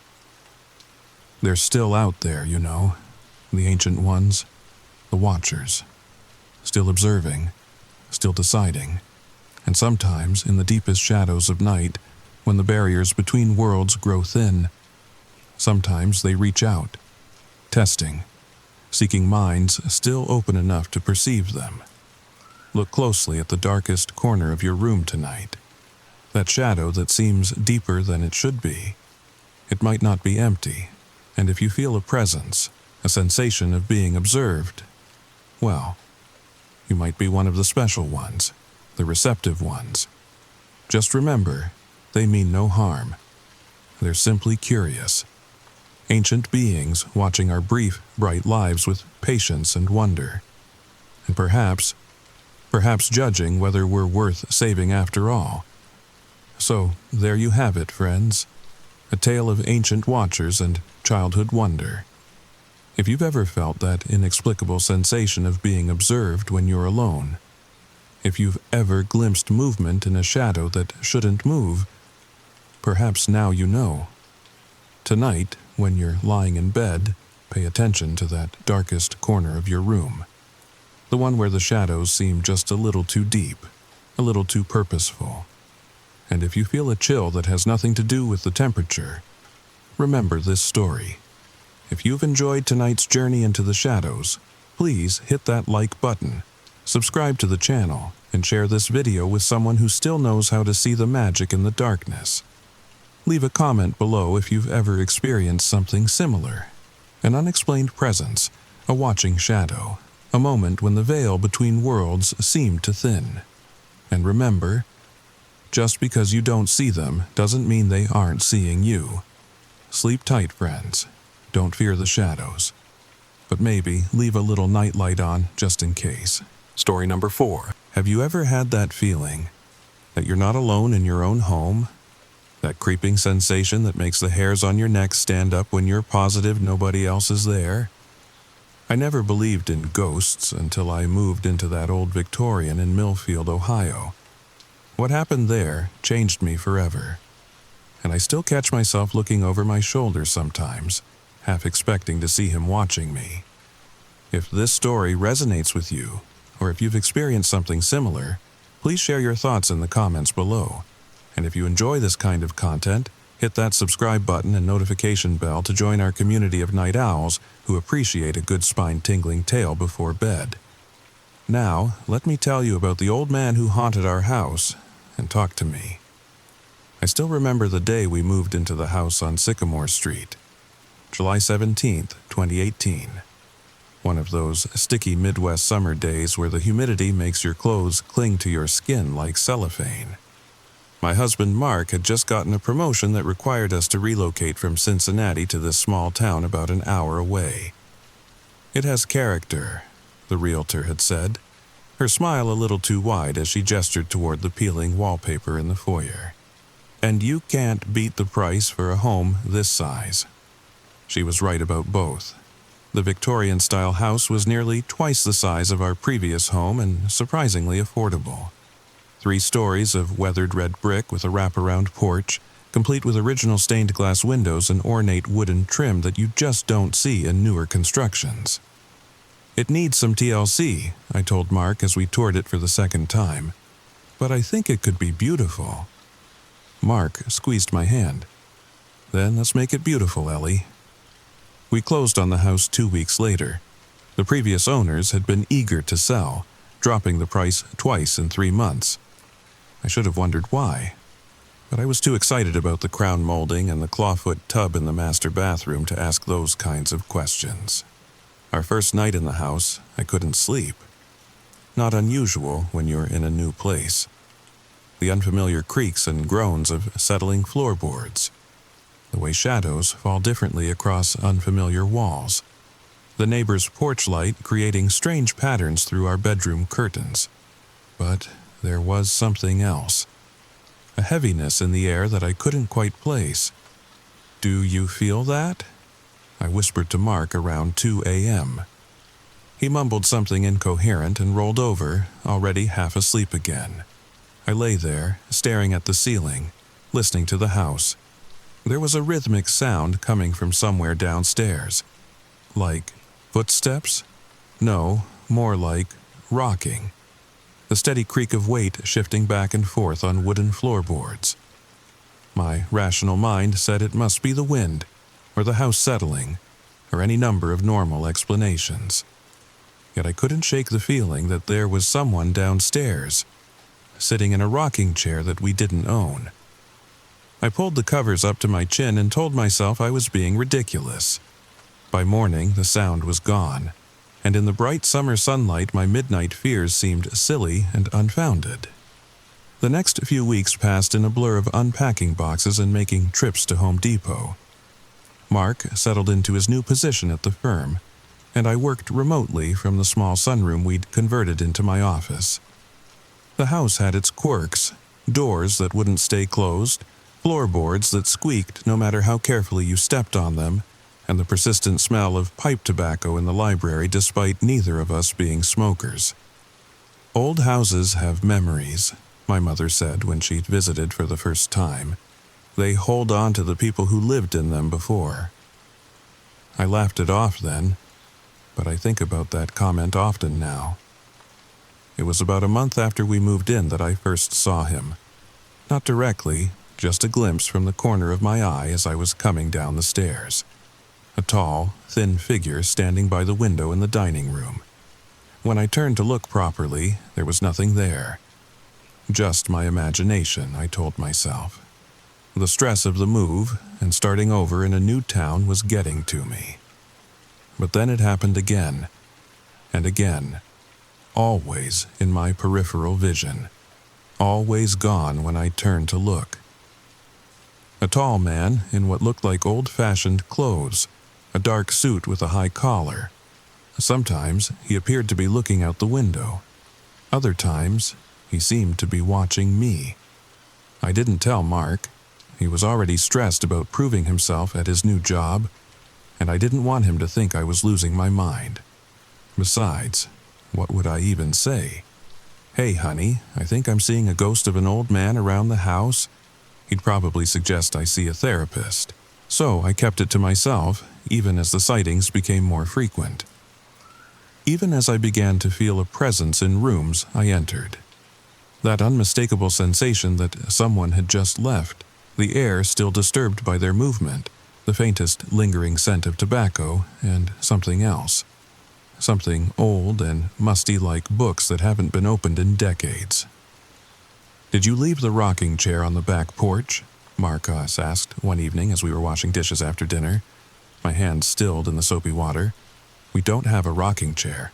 They're still out there, you know, the ancient ones, the watchers, still observing, still deciding, and sometimes in the deepest shadows of night, when the barriers between worlds grow thin, sometimes they reach out, testing, seeking minds still open enough to perceive them. Look closely at the darkest corner of your room tonight, that shadow that seems deeper than it should be. It might not be empty, and if you feel a presence, a sensation of being observed, well, you might be one of the special ones, the receptive ones. Just remember, they mean no harm. They're simply curious. Ancient beings watching our brief, bright lives with patience and wonder. And perhaps judging whether we're worth saving after all. So, there you have it, friends. A tale of ancient watchers and childhood wonder. If you've ever felt that inexplicable sensation of being observed when you're alone, if you've ever glimpsed movement in a shadow that shouldn't move, perhaps now you know. Tonight, when you're lying in bed, pay attention to that darkest corner of your room. The one where the shadows seem just a little too deep, a little too purposeful. And if you feel a chill that has nothing to do with the temperature, remember this story. If you've enjoyed tonight's journey into the shadows, please hit that like button, subscribe to the channel, and share this video with someone who still knows how to see the magic in the darkness. Leave a comment below if you've ever experienced something similar. An unexplained presence, a watching shadow, a moment when the veil between worlds seemed to thin. And remember, just because you don't see them doesn't mean they aren't seeing you. Sleep tight, friends. Don't fear the shadows. But maybe leave a little nightlight on just in case. Story number 4. Have you ever had that feeling that you're not alone in your own home? That creeping sensation that makes the hairs on your neck stand up when you're positive nobody else is there? I never believed in ghosts until I moved into that old Victorian in Millfield, Ohio. What happened there changed me forever. And I still catch myself looking over my shoulder sometimes, half expecting to see him watching me. If this story resonates with you, or if you've experienced something similar, please share your thoughts in the comments below. And if you enjoy this kind of content, hit that subscribe button and notification bell to join our community of night owls who appreciate a good spine-tingling tale before bed. Now, let me tell you about the old man who haunted our house and talked to me. I still remember the day we moved into the house on Sycamore Street, July 17th, 2018. One of those sticky Midwest summer days where the humidity makes your clothes cling to your skin like cellophane. My husband Mark had just gotten a promotion that required us to relocate from Cincinnati to this small town about an hour away. It has character, the realtor had said, her smile a little too wide as she gestured toward the peeling wallpaper in the foyer. And you can't beat the price for a home this size. She was right about both. The Victorian-style house was nearly twice the size of our previous home and surprisingly affordable. 3 stories of weathered red brick with a wraparound porch, complete with original stained glass windows and ornate wooden trim that you just don't see in newer constructions. It needs some TLC, I told Mark as we toured it for the second time, but I think it could be beautiful. Mark squeezed my hand. Then let's make it beautiful, Ellie. We closed on the house 2 weeks later. The previous owners had been eager to sell, dropping the price twice in 3 months. I should have wondered why, but I was too excited about the crown molding and the clawfoot tub in the master bathroom to ask those kinds of questions. Our first night in the house, I couldn't sleep. Not unusual when you're in a new place. The unfamiliar creaks and groans of settling floorboards. The way shadows fall differently across unfamiliar walls. The neighbor's porch light creating strange patterns through our bedroom curtains. But there was something else. A heaviness in the air that I couldn't quite place. Do you feel that? I whispered to Mark around 2 a.m. He mumbled something incoherent and rolled over, already half asleep again. I lay there, staring at the ceiling, listening to the house. There was a rhythmic sound coming from somewhere downstairs. Like footsteps? No, more like rocking. The steady creak of weight shifting back and forth on wooden floorboards. My rational mind said it must be the wind, or the house settling, or any number of normal explanations. Yet I couldn't shake the feeling that there was someone downstairs, sitting in a rocking chair that we didn't own. I pulled the covers up to my chin and told myself I was being ridiculous. By morning, the sound was gone, and in the bright summer sunlight my midnight fears seemed silly and unfounded. The next few weeks passed in a blur of unpacking boxes and making trips to Home Depot. Mark settled into his new position at the firm, and I worked remotely from the small sunroom we'd converted into my office. The house had its quirks, Doors that wouldn't stay closed, floorboards that squeaked no matter how carefully you stepped on them, and the persistent smell of pipe tobacco in the library despite neither of us being smokers. Old houses have memories, my mother said when she'd visited for the first time. They hold on to the people who lived in them before. I laughed it off then, but I think about that comment often now. It was about a month after we moved in that I first saw him. Not directly, just a glimpse from the corner of my eye as I was coming down the stairs. A tall, thin figure standing by the window in the dining room. When I turned to look properly, there was nothing there. Just my imagination, I told myself. The stress of the move and starting over in a new town was getting to me. But then it happened again, and again, always in my peripheral vision, always gone when I turned to look. A tall man in what looked like old-fashioned clothes, a dark suit with a high collar. Sometimes he appeared to be looking out the window. Other times, he seemed to be watching me. I didn't tell Mark. He was already stressed about proving himself at his new job, and I didn't want him to think I was losing my mind. Besides, what would I even say? "Hey, honey, I think I'm seeing a ghost of an old man around the house." He'd probably suggest I see a therapist. So I kept it to myself, even as the sightings became more frequent. Even as I began to feel a presence in rooms I entered. That unmistakable sensation that someone had just left, the air still disturbed by their movement, the faintest lingering scent of tobacco, and something else. Something old and musty like books that haven't been opened in decades. "Did you leave the rocking chair on the back porch?" Marcos asked one evening as we were washing dishes after dinner, my hands stilled in the soapy water. "We don't have a rocking chair."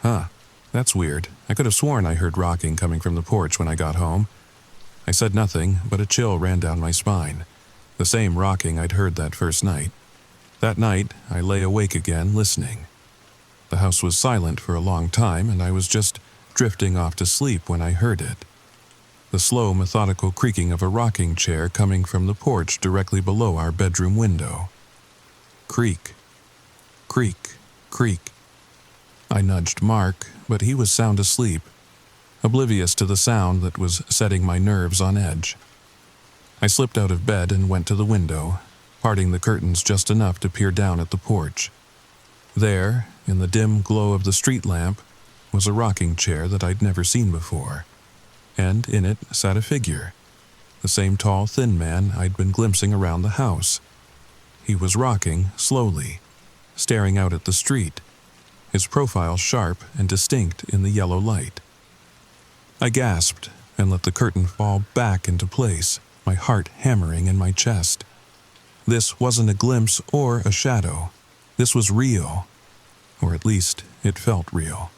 "Huh, that's weird. I could have sworn I heard rocking coming from the porch when I got home." I said nothing, but a chill ran down my spine. The same rocking I'd heard that first night. That night, I lay awake again, listening. The house was silent for a long time, and I was just drifting off to sleep when I heard it. The slow, methodical creaking of a rocking chair coming from the porch directly below our bedroom window. Creak, creak, creak. I nudged Mark, but he was sound asleep, oblivious to the sound that was setting my nerves on edge. I slipped out of bed and went to the window, parting the curtains just enough to peer down at the porch. There, in the dim glow of the street lamp, was a rocking chair that I'd never seen before, and in it sat a figure, the same tall, thin man I'd been glimpsing around the house. He was rocking slowly, staring out at the street, his profile sharp and distinct in the yellow light. I gasped and let the curtain fall back into place, my heart hammering in my chest. This wasn't a glimpse or a shadow. This was real, or at least it felt real.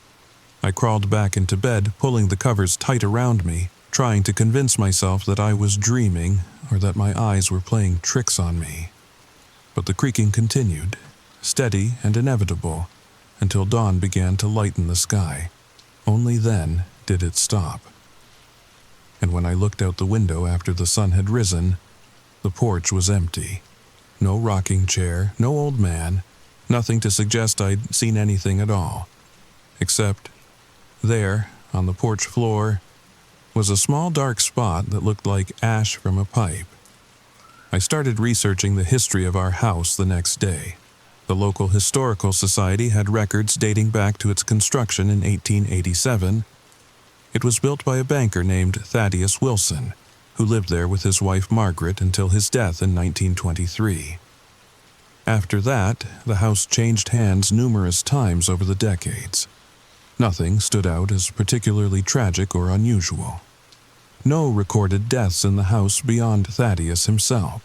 I crawled back into bed, pulling the covers tight around me, trying to convince myself that I was dreaming or that my eyes were playing tricks on me. But the creaking continued, steady and inevitable, until dawn began to lighten the sky. Only then did it stop. And when I looked out the window after the sun had risen, the porch was empty. No rocking chair, no old man, nothing to suggest I'd seen anything at all. Except, there, on the porch floor, was a small dark spot that looked like ash from a pipe. I started researching the history of our house the next day. The local historical society had records dating back to its construction in 1887. It was built by a banker named Thaddeus Wilson, who lived there with his wife Margaret until his death in 1923. After that, the house changed hands numerous times over the decades. Nothing stood out as particularly tragic or unusual. No recorded deaths in the house beyond Thaddeus himself,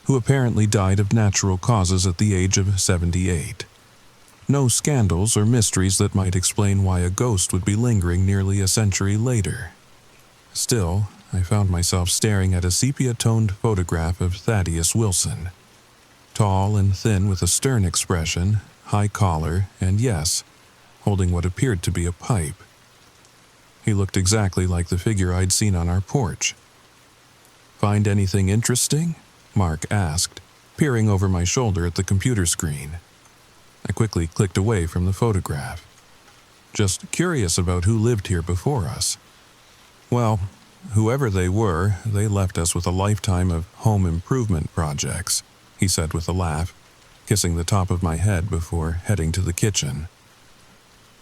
who apparently died of natural causes at the age of 78. No scandals or mysteries that might explain why a ghost would be lingering nearly a century later. Still, I found myself staring at a sepia-toned photograph of Thaddeus Wilson. Tall and thin with a stern expression, high collar, and yes, holding what appeared to be a pipe. He looked exactly like the figure I'd seen on our porch. "Find anything interesting?" Mark asked, peering over my shoulder at the computer screen. I quickly clicked away from the photograph. "Just curious about who lived here before us." "Well, whoever they were, they left us with a lifetime of home improvement projects," he said with a laugh, kissing the top of my head before heading to the kitchen.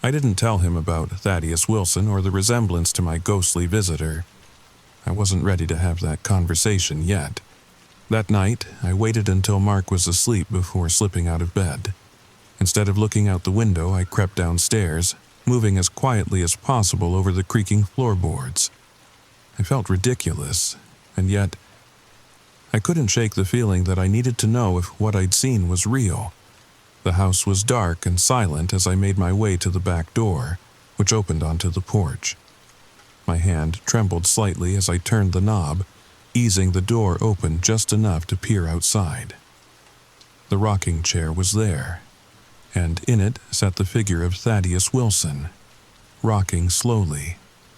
I didn't tell him about Thaddeus Wilson or the resemblance to my ghostly visitor. I wasn't ready to have that conversation yet. That night, I waited until Mark was asleep before slipping out of bed. Instead of looking out the window, I crept downstairs, moving as quietly as possible over the creaking floorboards. I felt ridiculous, and yet I couldn't shake the feeling that I needed to know if what I'd seen was real. The house was dark and silent as I made my way to the back door, which opened onto the porch. My hand trembled slightly as I turned the knob, easing the door open just enough to peer outside. The rocking chair was there, and in it sat the figure of Thaddeus Wilson, rocking slowly,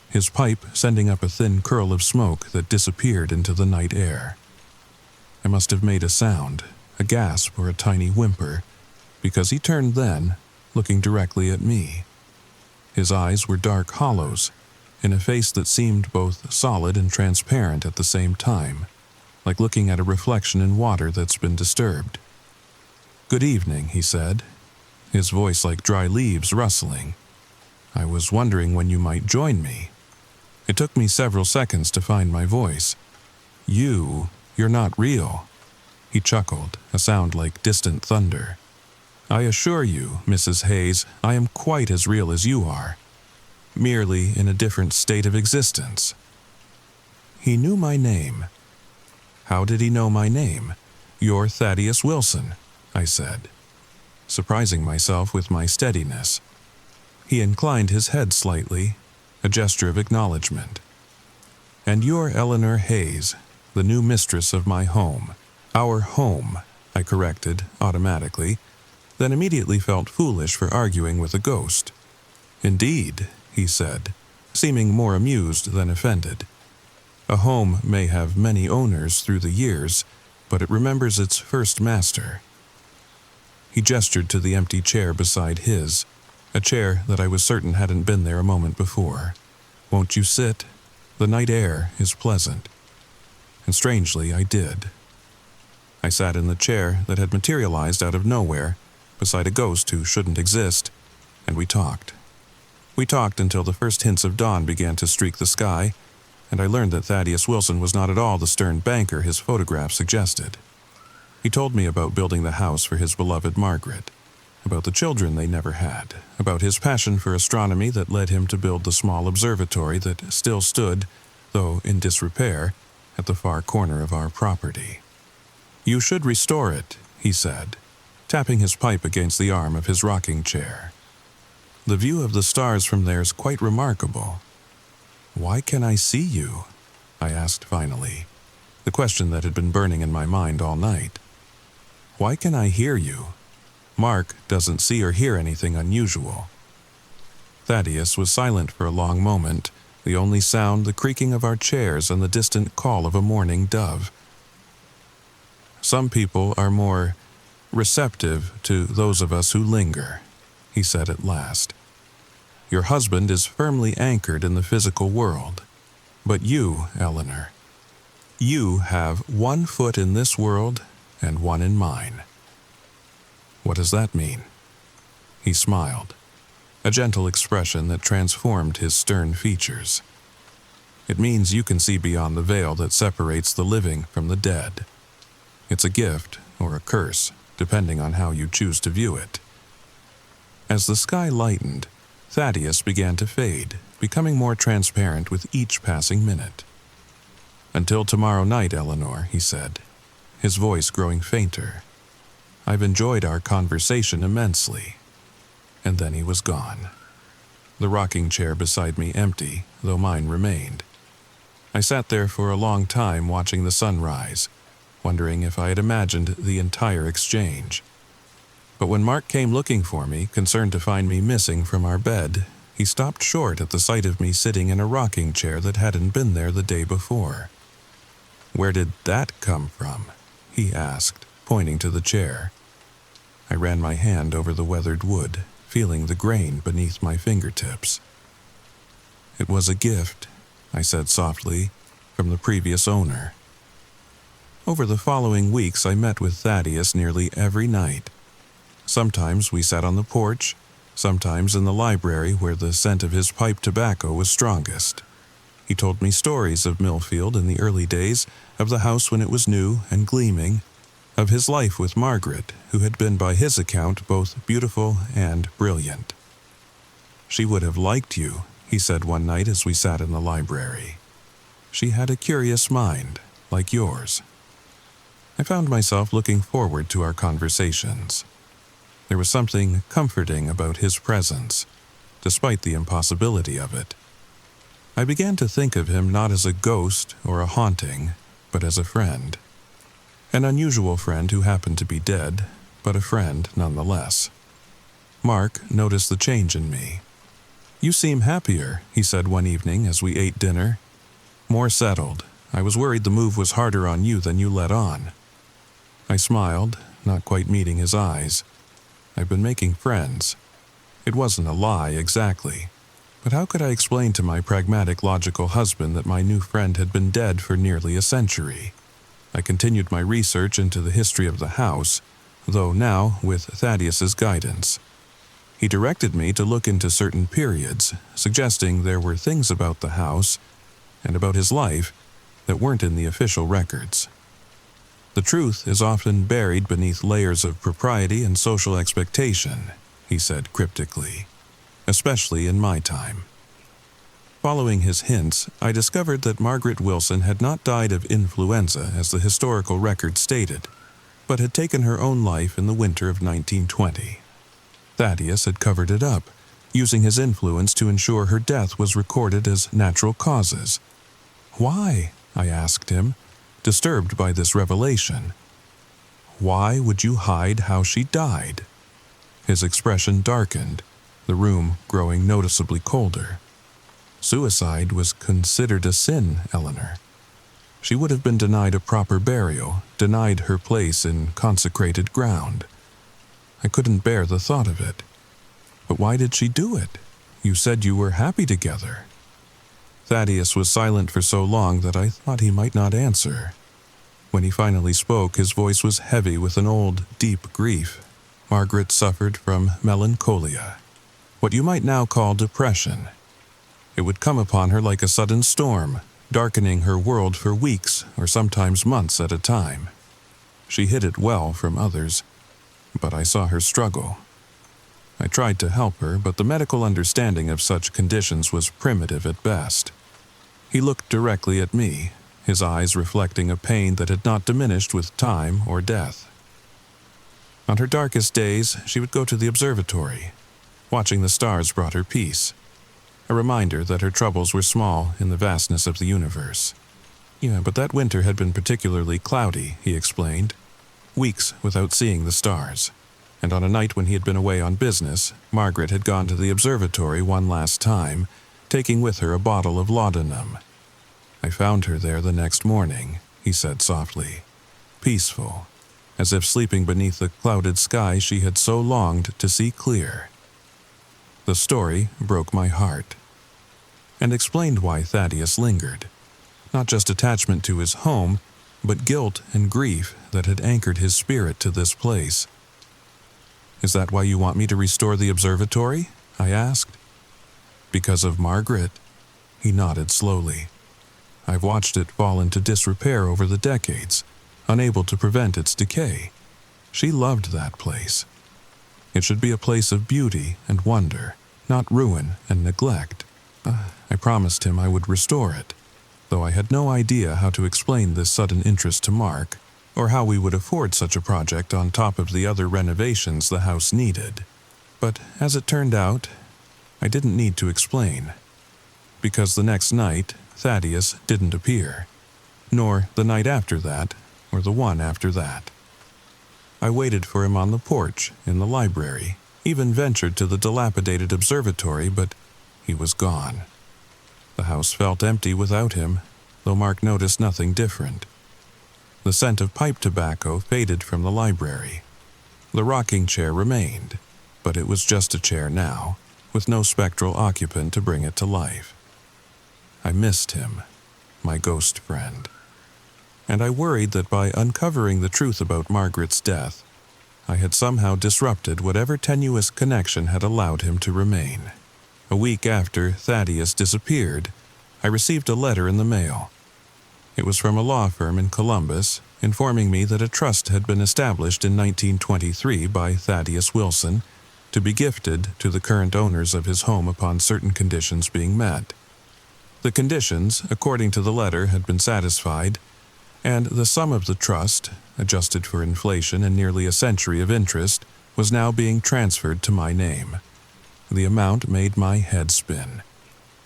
his pipe sending up a thin curl of smoke that disappeared into the night air. I must have made a sound, a gasp or a tiny whimper, because he turned then, looking directly at me. His eyes were dark hollows, in a face that seemed both solid and transparent at the same time, like looking at a reflection in water that's been disturbed. "Good evening," he said, his voice like dry leaves rustling. "I was wondering when you might join me." It took me several seconds to find my voice. You're not real." He chuckled, a sound like distant thunder. "I assure you, Mrs. Hayes, I am quite as real as you are, merely in a different state of existence." He knew my name. "How did he know my name?" "You're Thaddeus Wilson," I said, surprising myself with my steadiness. He inclined his head slightly, a gesture of acknowledgement. "And you're Eleanor Hayes, the new mistress of my home." "Our home," I corrected automatically, then immediately felt foolish for arguing with a ghost. "Indeed," he said, seeming more amused than offended. "A home may have many owners through the years, but it remembers its first master." He gestured to the empty chair beside his, a chair that I was certain hadn't been there a moment before. "Won't you sit? The night air is pleasant." And strangely, I did. I sat in the chair that had materialized out of nowhere, beside a ghost who shouldn't exist, and we talked. We talked until the first hints of dawn began to streak the sky, and I learned that Thaddeus Wilson was not at all the stern banker his photograph suggested. He told me about building the house for his beloved Margaret, about the children they never had, about his passion for astronomy that led him to build the small observatory that still stood, though in disrepair, at the far corner of our property. "You should restore it," he said, tapping his pipe against the arm of his rocking chair. "The view of the stars from there is quite remarkable." "Why can I see you?" I asked finally, the question that had been burning in my mind all night. "Why can I hear you? Mark doesn't see or hear anything unusual." Thaddeus was silent for a long moment, the only sound the creaking of our chairs and the distant call of a mourning dove. "Some people are more receptive to those of us who linger," he said at last. "Your husband is firmly anchored in the physical world, but you, Eleanor, you have one foot in this world and one in mine." "What does that mean?" He smiled, a gentle expression that transformed his stern features. "It means you can see beyond the veil that separates the living from the dead. It's a gift or a curse, depending on how you choose to view it." As the sky lightened, Thaddeus began to fade, becoming more transparent with each passing minute. "Until tomorrow night, Eleanor," he said, his voice growing fainter. "I've enjoyed our conversation immensely." And then he was gone. The rocking chair beside me empty, though mine remained. I sat there for a long time watching the sunrise, wondering if I had imagined the entire exchange. But when Mark came looking for me, concerned to find me missing from our bed, He stopped short at the sight of me sitting in a rocking chair that hadn't been there the day before. "Where did that come from?" he asked, pointing to the chair. I ran my hand over the weathered wood, feeling the grain beneath my fingertips. "It was a gift," I said softly, "from the previous owner." Over the following weeks, I met with Thaddeus nearly every night. Sometimes we sat on the porch, sometimes in the library where the scent of his pipe tobacco was strongest. He told me stories of Millfield in the early days, of the house when it was new and gleaming, of his life with Margaret, who had been by his account both beautiful and brilliant. "She would have liked you," he said one night as we sat in the library. "She had a curious mind, like yours." I found myself looking forward to our conversations. There was something comforting about his presence, despite the impossibility of it. I began to think of him not as a ghost or a haunting, but as a friend. An unusual friend who happened to be dead, but a friend nonetheless. Mark noticed the change in me. "You seem happier," he said one evening as we ate dinner. "More settled. I was worried the move was harder on you than you let on." I smiled, not quite meeting his eyes. I've been making friends. It wasn't a lie exactly, but how could I explain to my pragmatic, logical husband that my new friend had been dead for nearly a century? I continued my research into the history of the house, though now with Thaddeus's guidance. He directed me to look into certain periods, suggesting there were things about the house and about his life that weren't in the official records. "The truth is often buried beneath layers of propriety and social expectation," he said cryptically, "especially in my time." Following his hints, I discovered that Margaret Wilson had not died of influenza as the historical record stated, but had taken her own life in the winter of 1920. Thaddeus had covered it up, using his influence to ensure her death was recorded as natural causes. "Why?" I asked him, disturbed by this revelation. "Why would you hide how she died?" His expression darkened, the room growing noticeably colder. "Suicide was considered a sin, Eleanor. She would have been denied a proper burial, denied her place in consecrated ground. I couldn't bear the thought of it. But why did she do it? You said you were happy together." Thaddeus was silent for so long that I thought he might not answer. When he finally spoke, his voice was heavy with an old, deep grief. Margaret suffered from melancholia, what you might now call depression. It would come upon her like a sudden storm, darkening her world for weeks or sometimes months at a time. She hid it well from others, but I saw her struggle. I tried to help her, but the medical understanding of such conditions was primitive at best. He looked directly at me, his eyes reflecting a pain that had not diminished with time or death. On her darkest days, she would go to the observatory. Watching the stars brought her peace, a reminder that her troubles were small in the vastness of the universe. "Yeah, but that winter had been particularly cloudy," he explained. "Weeks without seeing the stars. And on a night when he had been away on business, Margaret had gone to the observatory one last time, taking with her a bottle of laudanum. I found her there the next morning," he said softly, "peaceful, as if sleeping beneath the clouded sky she had so longed to see clear." The story broke my heart, and explained why Thaddeus lingered. Not just attachment to his home, but guilt and grief that had anchored his spirit to this place. "Is that why you want me to restore the observatory?" I asked. "Because of Margaret," he nodded slowly. "I've watched it fall into disrepair over the decades, unable to prevent its decay. She loved that place. It should be a place of beauty and wonder, not ruin and neglect. I promised him I would restore it, though I had no idea how to explain this sudden interest to Mark, or how we would afford such a project on top of the other renovations the house needed. But as it turned out, I didn't need to explain, because the next night Thaddeus didn't appear, nor the night after that, or the one after that. I waited for him on the porch, in the library, even ventured to the dilapidated observatory, but he was gone. The house felt empty without him, though Mark noticed nothing different. The scent of pipe tobacco faded from the library. The rocking chair remained, but it was just a chair now, with no spectral occupant to bring it to life. I missed him, my ghost friend. And I worried that by uncovering the truth about Margaret's death, I had somehow disrupted whatever tenuous connection had allowed him to remain. A week after Thaddeus disappeared, I received a letter in the mail. It was from a law firm in Columbus, informing me that a trust had been established in 1923 by Thaddeus Wilson to be gifted to the current owners of his home upon certain conditions being met. The conditions, according to the letter, had been satisfied, and the sum of the trust, adjusted for inflation and nearly a century of interest, was now being transferred to my name. The amount made my head spin.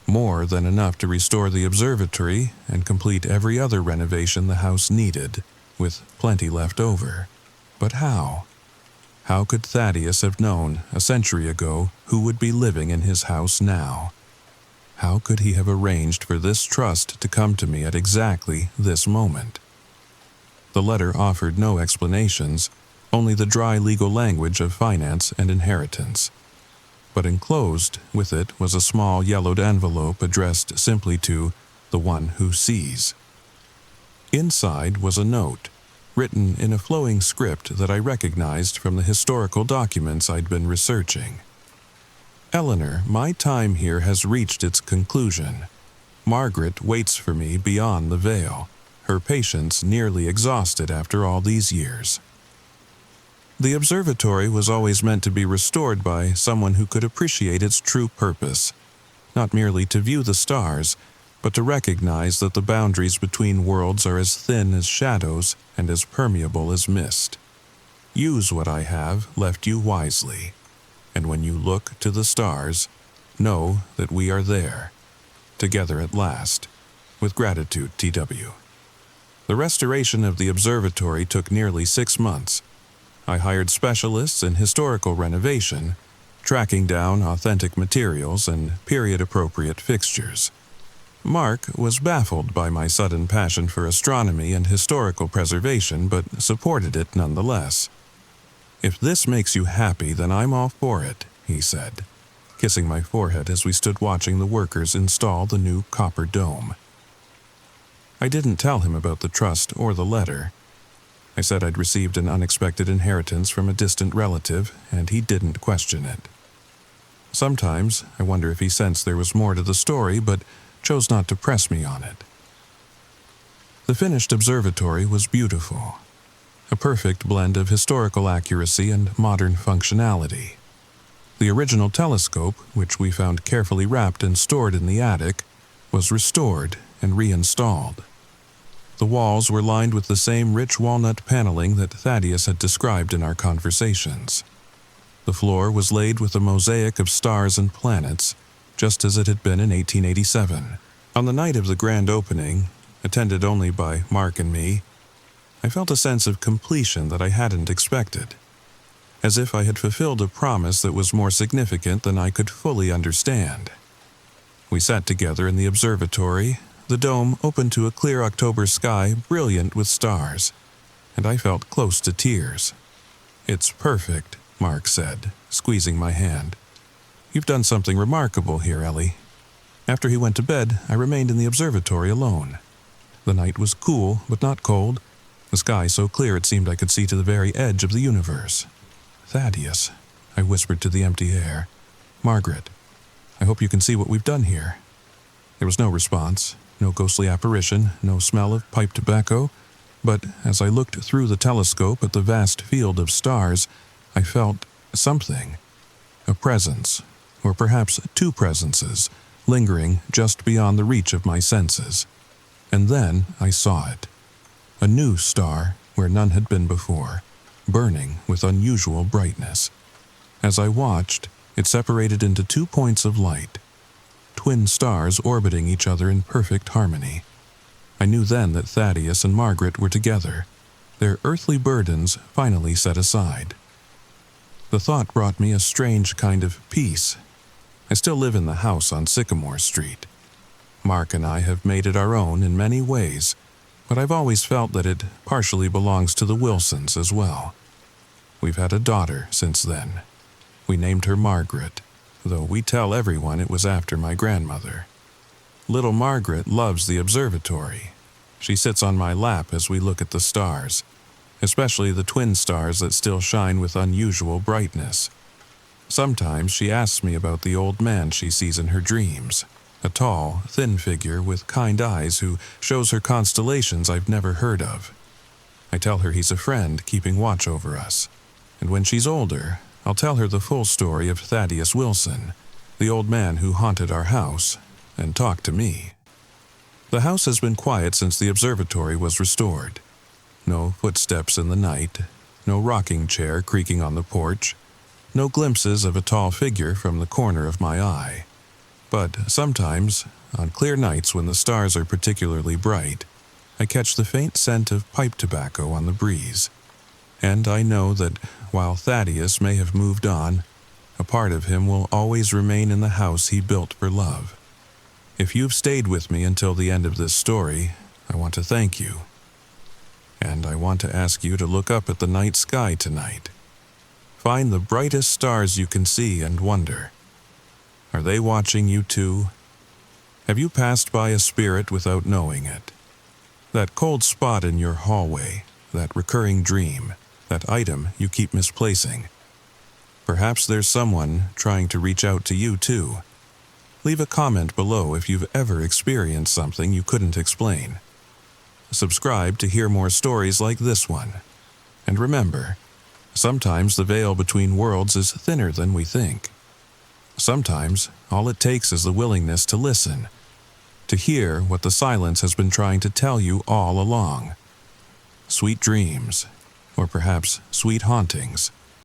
More than enough to restore the observatory and complete every other renovation the house needed, with plenty left over. But how? How could Thaddeus have known, a century ago, who would be living in his house now? How could he have arranged for this trust to come to me at exactly this moment? The letter offered no explanations, only the dry legal language of finance and inheritance. But enclosed with it was a small yellowed envelope addressed simply to the one who sees. Inside was a note, written in a flowing script that I recognized from the historical documents I'd been researching. Eleanor, my time here has reached its conclusion. Margaret waits for me beyond the veil, her patience nearly exhausted after all these years. The observatory was always meant to be restored by someone who could appreciate its true purpose, not merely to view the stars, but to recognize that the boundaries between worlds are as thin as shadows and as permeable as mist. Use what I have left you wisely, and when you look to the stars, know that we are there, together at last. With gratitude, T.W. The restoration of the observatory took nearly 6 months. I hired specialists in historical renovation, tracking down authentic materials and period-appropriate fixtures. Mark was baffled by my sudden passion for astronomy and historical preservation, but supported it nonetheless. "If this makes you happy, then I'm all for it," he said, kissing my forehead as we stood watching the workers install the new copper dome. I didn't tell him about the trust or the letter. I said I'd received an unexpected inheritance from a distant relative, and he didn't question it. Sometimes I wonder if he sensed there was more to the story, but chose not to press me on it. The finished observatory was beautiful, a perfect blend of historical accuracy and modern functionality. The original telescope, which we found carefully wrapped and stored in the attic, was restored and reinstalled. The walls were lined with the same rich walnut paneling that Thaddeus had described in our conversations. The floor was laid with a mosaic of stars and planets, just as it had been in 1887. On the night of the grand opening, attended only by Mark and me, I felt a sense of completion that I hadn't expected, as if I had fulfilled a promise that was more significant than I could fully understand. We sat together in the observatory, the dome open to a clear October sky brilliant with stars, and I felt close to tears. "It's perfect," Mark said, squeezing my hand. "You've done something remarkable here, Ellie." After he went to bed, I remained in the observatory alone. The night was cool, but not cold, the sky so clear it seemed I could see to the very edge of the universe. "Thaddeus," I whispered to the empty air. "Margaret, I hope you can see what we've done here." There was no response, no ghostly apparition, no smell of pipe tobacco, but as I looked through the telescope at the vast field of stars, I felt something. A presence, or perhaps 2 presences, lingering just beyond the reach of my senses. And then I saw it. A new star where none had been before, burning with unusual brightness. As I watched, it separated into 2 points of light, twin stars orbiting each other in perfect harmony. I knew then that Thaddeus and Margaret were together, their earthly burdens finally set aside. The thought brought me a strange kind of peace. I still live in the house on Sycamore Street. Mark and I have made it our own in many ways, but I've always felt that it partially belongs to the Wilsons as well. We've had a daughter since then. We named her Margaret, though we tell everyone it was after my grandmother. Little Margaret loves the observatory. She sits on my lap as we look at the stars, especially the twin stars that still shine with unusual brightness. Sometimes she asks me about the old man she sees in her dreams, a tall, thin figure with kind eyes who shows her constellations I've never heard of. I tell her he's a friend keeping watch over us, and when she's older, I'll tell her the full story of Thaddeus Wilson, the old man who haunted our house and talked to me. The house has been quiet since the observatory was restored. No footsteps in the night, no rocking chair creaking on the porch, no glimpses of a tall figure from the corner of my eye. But sometimes, on clear nights when the stars are particularly bright, I catch the faint scent of pipe tobacco on the breeze. And I know that while Thaddeus may have moved on, a part of him will always remain in the house he built for love. If you've stayed with me until the end of this story, I want to thank you. And I want to ask you to look up at the night sky tonight. Find the brightest stars you can see and wonder. Are they watching you too? Have you passed by a spirit without knowing it? That cold spot in your hallway, that recurring dream, that item you keep misplacing. Perhaps there's someone trying to reach out to you too. Leave a comment below if you've ever experienced something you couldn't explain. Subscribe to hear more stories like this one. And remember, sometimes the veil between worlds is thinner than we think. Sometimes all it takes is the willingness to listen, to hear what the silence has been trying to tell you all along. Sweet dreams, or perhaps sweet hauntings.